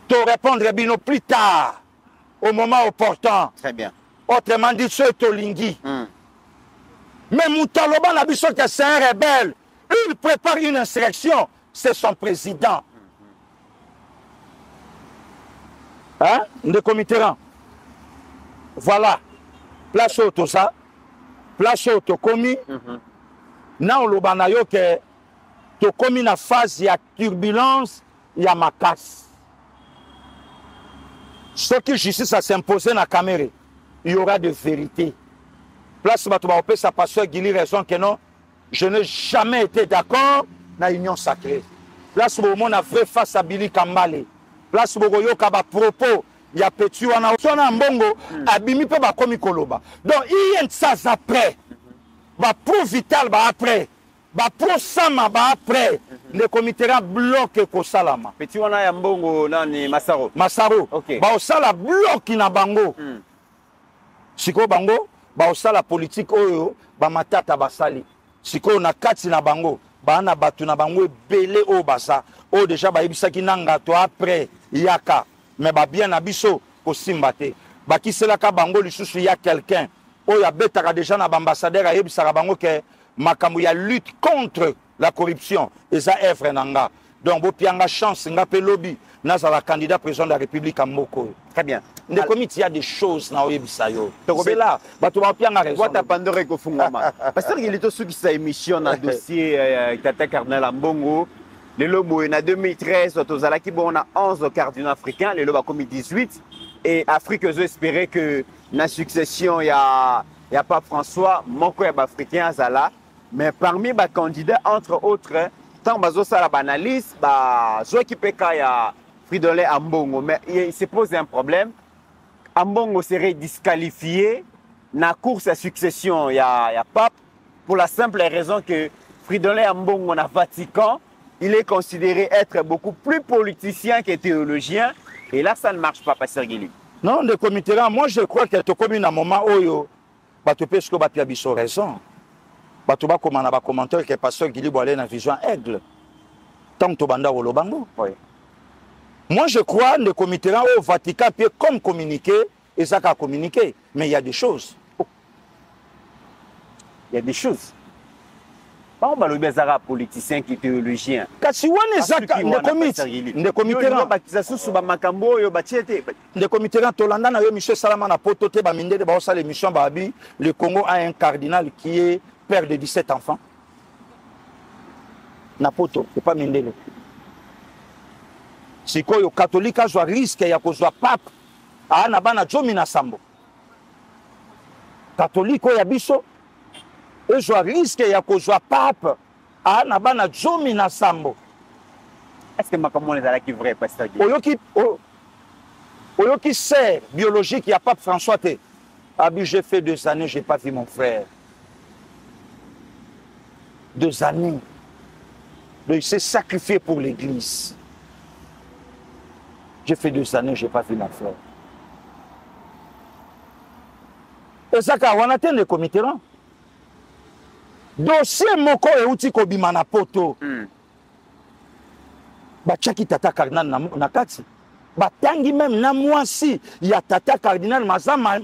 Te répondre Bino plus tard, au moment opportun. Très bien. Autrement dit, ce Tolingi. Mais Moutaloba Nabiso, c'est un rebelle. Il prépare une insurrection. C'est son président. Hein? De Mitterrand. Voilà. Place au tout ça. Place au tout commis. Now le banayo que tu commis na phase il y a turbulence, il y a ma casse. Ce qui justice à s'imposer dans la caméra, il y aura de vérité. Place où sa pasteur Guili raison que non, je n'ai jamais été d'accord dans l'union sacrée. Place où on a vrai face à Billy Kambale. Place où on a propos, il y a petit on a mbongo, abimi pe ba komi koloba. Donc il y a ça après. Ba pro vital ba après. Ba pro sama ba après. Le comité bloque ko salama. Petit on a mbongo nani Masaro. Masaro. Okay. Ba osala bloque na bango. Siko bango ba osala politique oyo ba matata basali. Siko na kati na bango ba na batu na bango belé o basa. O déjà ba yebisaki nanga to après yaka. Mais ba bien na biso ko simbate. Ba kisela ka bango lisusu ya quelqu'un. O ya betaka déjà na ambassadeur a yebisaka bango ke makambo ya lutte contre la corruption eza œuvre nanga. Donc bo pianga chance nga pe lobby na za la candidat président de la République à Moko. Très bien. Le comité, il y a des choses dans Oyebisayo. C'est là, tu vas bien raison. What a pandore ko fungama. Parce que il est aussi qui sa émission dans dossier Tata Cardinal Ambongo. Le lobo en 2013 tozalaki bon on a 11 cardinaux africains, le lobo a commis 18 et Afrique veut espérer que la succession il y a Pape François moko ya africain azala mais parmi les candidats entre autres tant bazo sala analyse ba zo ki peka ya Fridolin Ambongo mais il se pose un problème. Ambongo serait disqualifié dans la course à succession il y a Pape pour la simple raison que Fridolin Ambongo na Vatican il est considéré être beaucoup plus politicien que théologien et là ça ne marche pas Pasteur Guili. Non, de comité là, moi je crois que tu comme un moment où tu peux ce que tu as raison. Tu vas comme un commentaire que Pasteur Guili doit aller dans la vision aigle. Tant que tu vas au Lobango. Moi je crois que le comité là au Vatican peut comme communiquer et ça a communiqué. Mais il y a des choses. Il y a des choses. Pas on les politiciens qui théologiens. Kasi wana ezaka ne comité là baptisation sur makambo yo batiete. Le comité là Tolanda na yo monsieur Salama na poto te ba mindele ba osala émission ba bi le Congo a un cardinal qui est père de 17 enfants. Na poto, c'est pas mindele. Sikoyo catholique a joa risque ya kozwa pape ana bana jomi na sambo. Catholique ya biso et je risque ya kozwa pape ana bana jomi na sambo. Est-ce que makambo les ala qui vrai Pasteur Guili? Oyo qui sert biologique ya pape François te. Abi j'ai fait 2 années, j'ai pas vu mon frère. 2 années. Il s'est sacrifié pour l'église. J'ai fait 2 années, j'ai pas vu mon frère. Et ça quand on atteint le comité là. Dossier moko euti ko bimana poto. Ba chaki tata cardinal na kati. Ba tangi même na mwasi ya tata cardinal mazama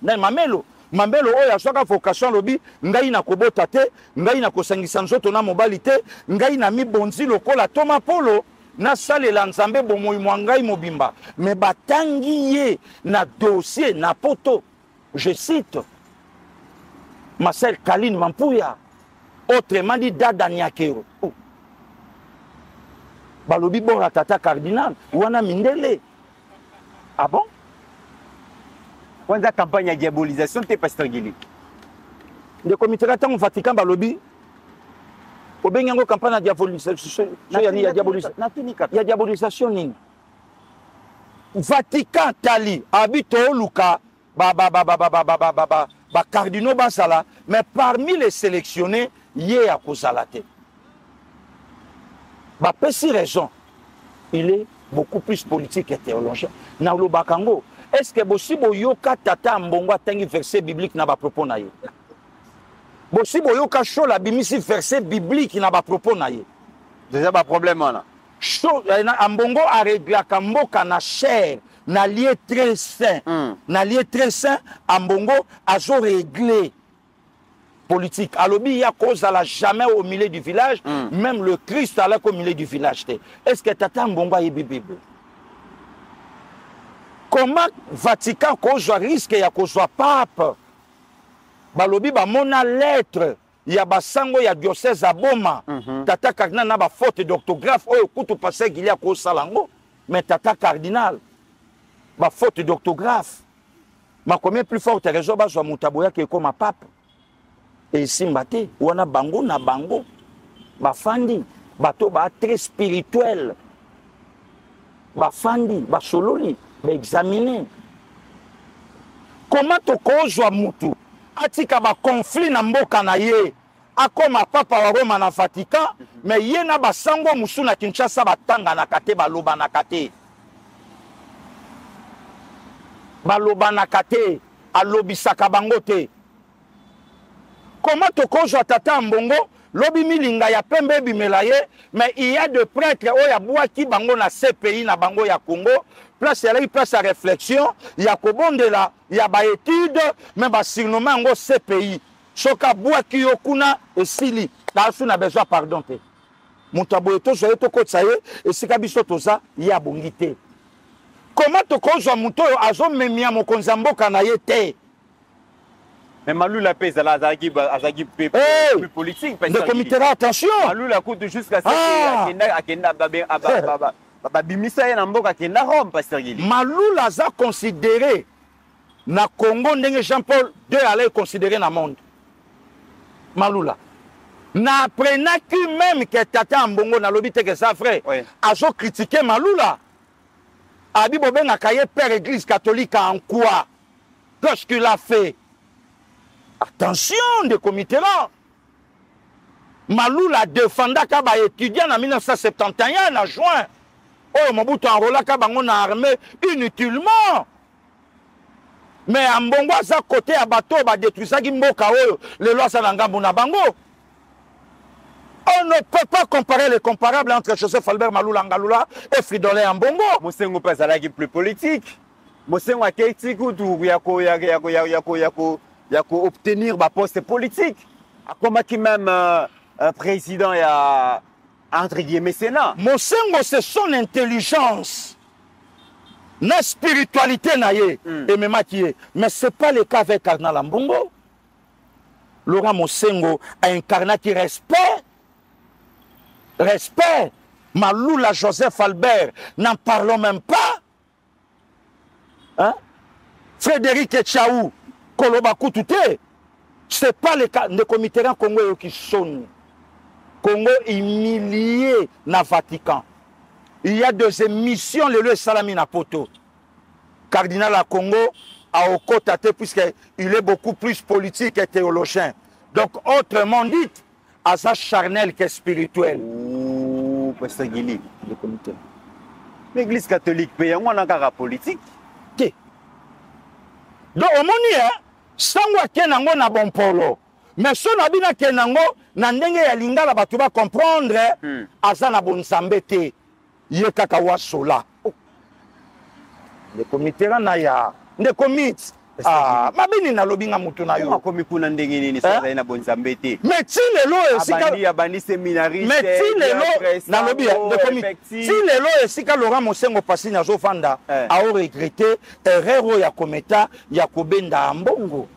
na mamelo. Mambelo oya soka vocation lobi ngai na kobota te, ngai na kosangisa nzoto na mobali te, ngai na mibonzi lokola Thomas Polo na salela nzambe bomoi mwangai mobimba. Mais ba tangi ye na dossier na poto. Je cite Marcel Kaline Mampouya, autrement dit Dada Nyakero. Balobi Bora Tata Cardinal, Wana Mindele. Ah bon? Quand la campagne de diabolisation, tu es Pasteur Guili. Le comité au Vatican, Balobi, au Benyango campagne de diabolisation, il y a diabolisation. Vatican Tali, habito Luka, cardinaux basala, mais parmi les sélectionnés, il y a Kozalate. Pessi raison, il est beaucoup plus politique et théologien. Naoulo Bakango, est-ce que possible yoka tata mbongo tangi verset biblique na ba propos na ye? Possible yoka show la bimisi verset biblique na ba propos na ye? Déjà pas problème là. Show mbongo a réglé kamboka na chair. Na lié très sain, na lié très sain, Ambongo a réglé politique. Alobi ya cause à la jamais au milieu du village, même le Christ allait au milieu du village. Est-ce que Tata Mbongo a Bible? Comment Vatican cause risque ya cause pape? Balobi ba mona lettre ya basango ya diocèse à Boma. Tata cardinal na ba faute d'orthographe oyo kutu passé qu'il y a cause salango, mais tata cardinal ba faute d'orthographe. Ma combien plus forte raison ba zo mutaboya ke comme pape. Et simbate wana bango na bango ba fandi bato ba très spirituel. Ba fandi ba sololi ba examiner. Comment to kozwa mutu atika ba conflit na mboka na ye akoma papa wa Roma na Vatican mais ye na basango musu na Kinshasa batanga na kate baloba na kate alobisaka bango te. Comment to kozwa tata Mbongo lobi milinga ya pembe bimela ye mais il y a de prêtres oya bwaki bango na CPI na bango ya Congo place ya place à réflexion ya kobondela ya ba étude mais ba surnommé ngo CPI soka bwaki yokuna esili na suna besoin pardon te mutabo to zo to kotsa ye esika biso toza ya bongite. Comment to kozwa muto azo memia mokonza mboka na ye te? Mais Malou la paix, azagi plus politique. Le comité, attention. Malou la coûte jusqu'à ce que Malou la a considéré na Congo ndenge Jean-Paul II allait considérer na monde. Malou la. Na prena qui même que Tata Mbongo na lobité que ça frère. Azo critiquer Malou la. Abi Bobé na kaye père église catholique en quoi? Qu'est-ce qu'il a fait? Attention des comités là. Malou la défenda kaba étudiant en 1971 en juin. Oh Mobutu enrola kaba on a armé inutilement. Mais en Mbongo à côté à bateau ba détruire ça mboka oyo les lois ça ngambu na bango. On ne peut pas comparer les comparables entre Joseph Albert Malou Langalula et Fridolin Ambongo. Mosengo pas ça là qui plus politique. Mosengo a kéti kutu yako obtenir ba poste politique. Comment qui même un président y a entre guillemets Sénat. Mosengo c'est son intelligence. Na spiritualité na ye et même qui est. Mais c'est pas le cas avec Cardinal Ambongo. Laurent Mosengo a incarné qui respect. Respect. Maloula Joseph Albert, n'en parlons même pas. Hein? Frédéric Etchaou, Kolobakou Touté, ce n'est pas le cas de comité Congo qui sont. Congo humilié na Vatican. Il y a des émissions, le lieu Salami na Poto. Cardinal à Congo a au côté puisqu'il est beaucoup plus politique et théologien. Donc, autrement dit, à sa charnel que spirituel. Ouh, Pasteur Guili, le comité. L'église catholique paye un encore politique. Qui? Donc, au moni, sangwa kenango na bon polo. Mais son abina kenango, nandenge ya lingala batu ba comprendre, asa na bon sambete, ye kakawa sola. Le comité na ya, le comité. Ah, mabini na lobinga mutu na yo. Makomi kuna ndenge nini sasa ina bonzambete. Mais ti lelo esika abandi séminariste. Mais ti lelo na lobi de comité. Ti lelo esika Laurent Mosengo pasi na zo fanda a regretter erreur ya kometa ya kobenda Ambongo.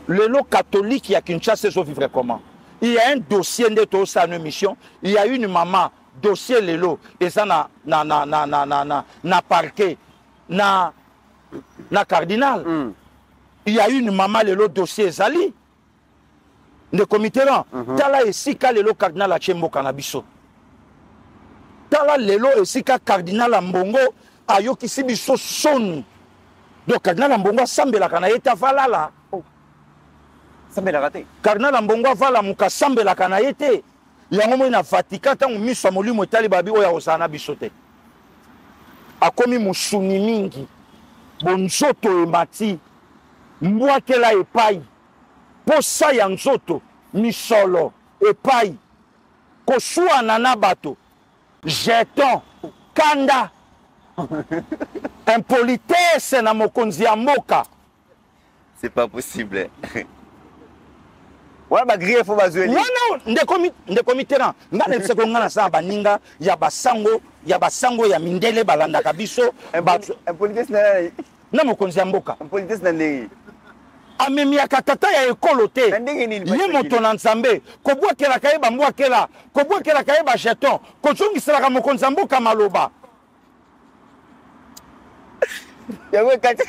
Lelo catholique ya Kinshasa zo vivre comment? Il y a un dossier de tout ça une mission, il y a une maman dossier lelo et ça na parquet na cardinal. Il y a une maman le dossier Zali. Le comité là. Tala esika le cardinal Achembo Kanabiso. Tala le esika cardinal Mbongo ayoki sibiso son. Donc cardinal Mbongo sambela kana yeta valala. Sambela kate. Cardinal Mbongo vala muka sambela kana yete. Yango mo na Vatican tangu miso molimo tali babi oya osana bisote. Akomi musuni mingi. Bonzoto emati mbwakela epai posa ya nzoto misolo epai kosuana na bato jeton kanda impolitesse na mokonzi ya mboka. C'est pas possible. Ouais, bah griller faut bazuer. Non, ndekomi terrain. Nga ne se konga na sa baninga ya basango ya mindele balanda kabiso. Un politique na mokonzi ya mboka. Un politique na ndenge. Amemiaka tata ya ekolo te. Ye moto na nzambe. Kobwakelaka ye bambwakela. Kobwakelaka ye bajeton. Kozongiselaka mokonzi ya mboka maloba. Yango kati.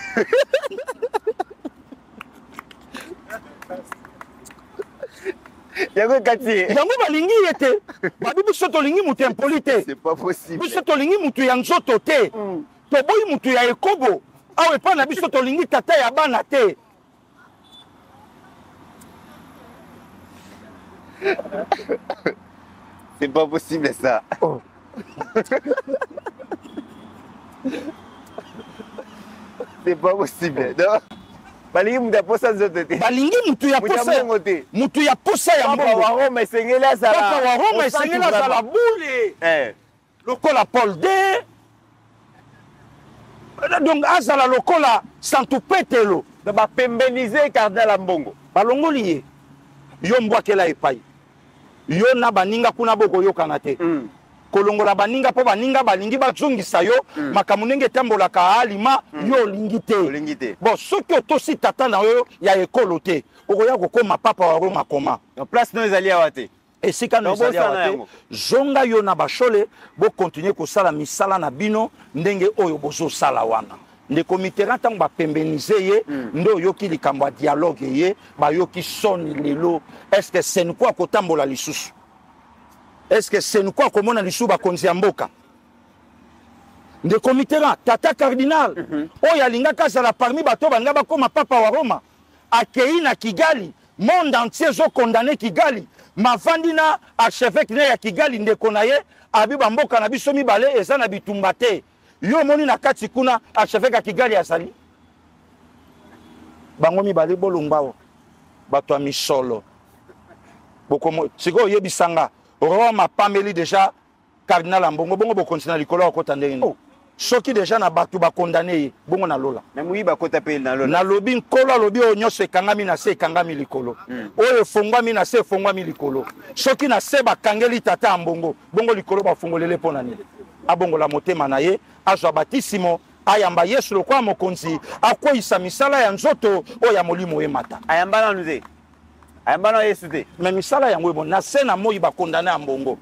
Yango kati. Yango balingi yete. Babi biso tolingi mutu impolite. C'est pas possible. Biso tolingi mutu ya nzoto te. Toboyi mutu ya ekobo. Awe pa na biso tolingi tata ya bana te. C'est pas possible ça. Oh. C'est pas possible. Non. Balingi mutu ya posa nzoto te. Balingi mutu ya posa. Mutu ya posa ya mbongo. Papa wa Roma esengeli azala. Papa wa Roma esengeli azala bule. Lokola Paul D. Donc azala lokola Santu Petelo. Ba pembeniser cardinal Mbongo. Balongoli ye. Yo mbwakela epai. Yo na baninga kuna boko yokana te. Kolongola baninga po baninga balingi bazongisa yo makambo ndenge etambolaka alima yo olingi te. Bon soki otosi tata na yo ya ekolo te okoya kokoma papa wa Roma koma. Place no ezali awa te. Esika no ezali awa te. Zonga yo na bashole bo continuer kosala misala na bino ndenge oyo bozosala wana. Ndeko Mitterrand ntango bapembenize ye nde oyoki likambo ya dialogue ye bayoki soni lelo. Est-ce que c'est quoi kotambola lisusu? Est-ce que c'est quoi komona lisusu bakonzi ya mboka? Ndeko Mitterrand tata cardinal oyo alingaka azala parmi bato banga bakoma papa wa Roma akei na Kigali monde entier zo condamné Kigali mavandi na archevêque ne ya Kigali ndeko na ye abi bamboka na biso mibale eza na bitumba te. Yo moni na kati kuna archevêque ya Kigali asali bango mibale bolongbawo bato ya misolo bokomo siko yebisanga Roma pameli déjà cardinal Mbongo bongo bo continuer likolo akota ndenge. Soki déjà na bato ba condamné bongo na lola. Na muyi ba kota pe na lola. Na lobi nkolo lobi o nyose kangami na se kangami likolo. Oyo fongwami na se fongwami likolo. Soki na se ba kangeli tata Mbongo bongo likolo ba fongolele pona nini. Abongo la motema na ye azwa batisimo ayamba Yesu lokwa mokonzi akoyisa misala ya nzoto oya molimo emata. Ayamba na nuze. Ayamba na Yesu te. Mais misala yango ebo na se na moyi ba condamné a Mbongo.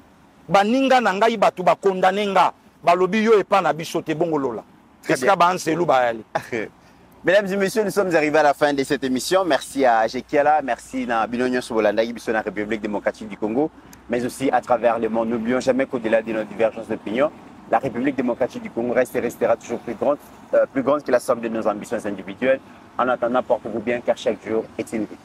Baninga na ngai batu ba condamné nga balobi yo epa na biso te bongo lola. Qu'est-ce que ba anselu ba yali. Mesdames et messieurs, nous sommes arrivés à la fin de cette émission. Merci à Jekiala, merci à Binonio Sobolanda, Gibson, la République démocratique du Congo, mais aussi à travers le monde. N'oublions jamais qu'au-delà de nos divergences d'opinion, la République démocratique du Congo reste et restera toujours plus grande que la somme de nos ambitions individuelles. En attendant, portez-vous bien car chaque jour est une vie.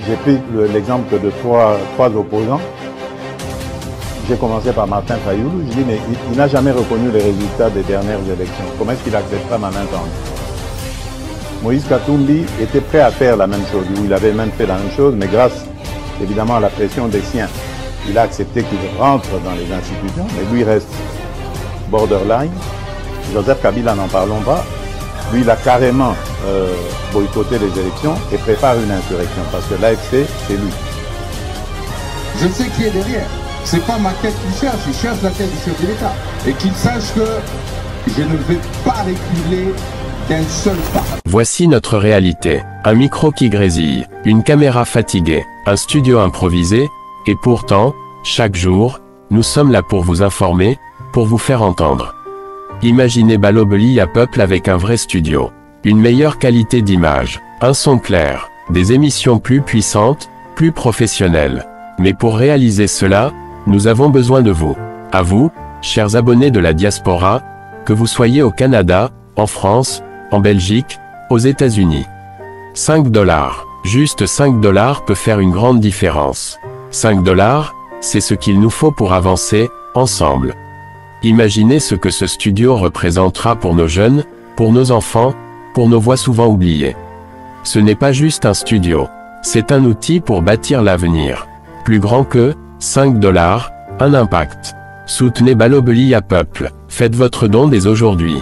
J'ai pris l'exemple de trois opposants. J'ai commencé par Martin Fayoulou. Je dis, mais il n'a jamais reconnu les résultats des dernières élections. Comment est-ce qu'il acceptera ma main tendue? Moïse Katumbi était prêt à faire la même chose. Il avait même fait la même chose, mais grâce évidemment à la pression des siens, il a accepté qu'il rentre dans les institutions, mais lui reste borderline. Joseph Kabila, n'en parlons pas. Lui, il a carrément boycotté les élections et prépare une insurrection parce que l'AFC, c'est lui. Je sais qui est derrière. C'est pas ma tête qu'il cherche, il cherche la tête du chef de l'État. Et qu'il sache que je ne vais pas reculer d'un seul pas. Voici notre réalité. Un micro qui grésille, une caméra fatiguée, un studio improvisé, et pourtant, chaque jour, nous sommes là pour vous informer, pour vous faire entendre. Imaginez Balobeli à peuple avec un vrai studio. Une meilleure qualité d'image, un son clair, des émissions plus puissantes, plus professionnelles. Mais pour réaliser cela, nous avons besoin de vous. À vous, chers abonnés de la diaspora, que vous soyez au Canada, en France, en Belgique, aux États-Unis. $5. Juste $5 peut faire une grande différence. 5 $, c'est ce qu'il nous faut pour avancer, ensemble. Imaginez ce que ce studio représentera pour nos jeunes, pour nos enfants, pour nos voix souvent oubliées. Ce n'est pas juste un studio. C'est un outil pour bâtir l'avenir. Plus grand que 5 $, un impact. Soutenez Balobelia Peuple. Faites votre don dès aujourd'hui.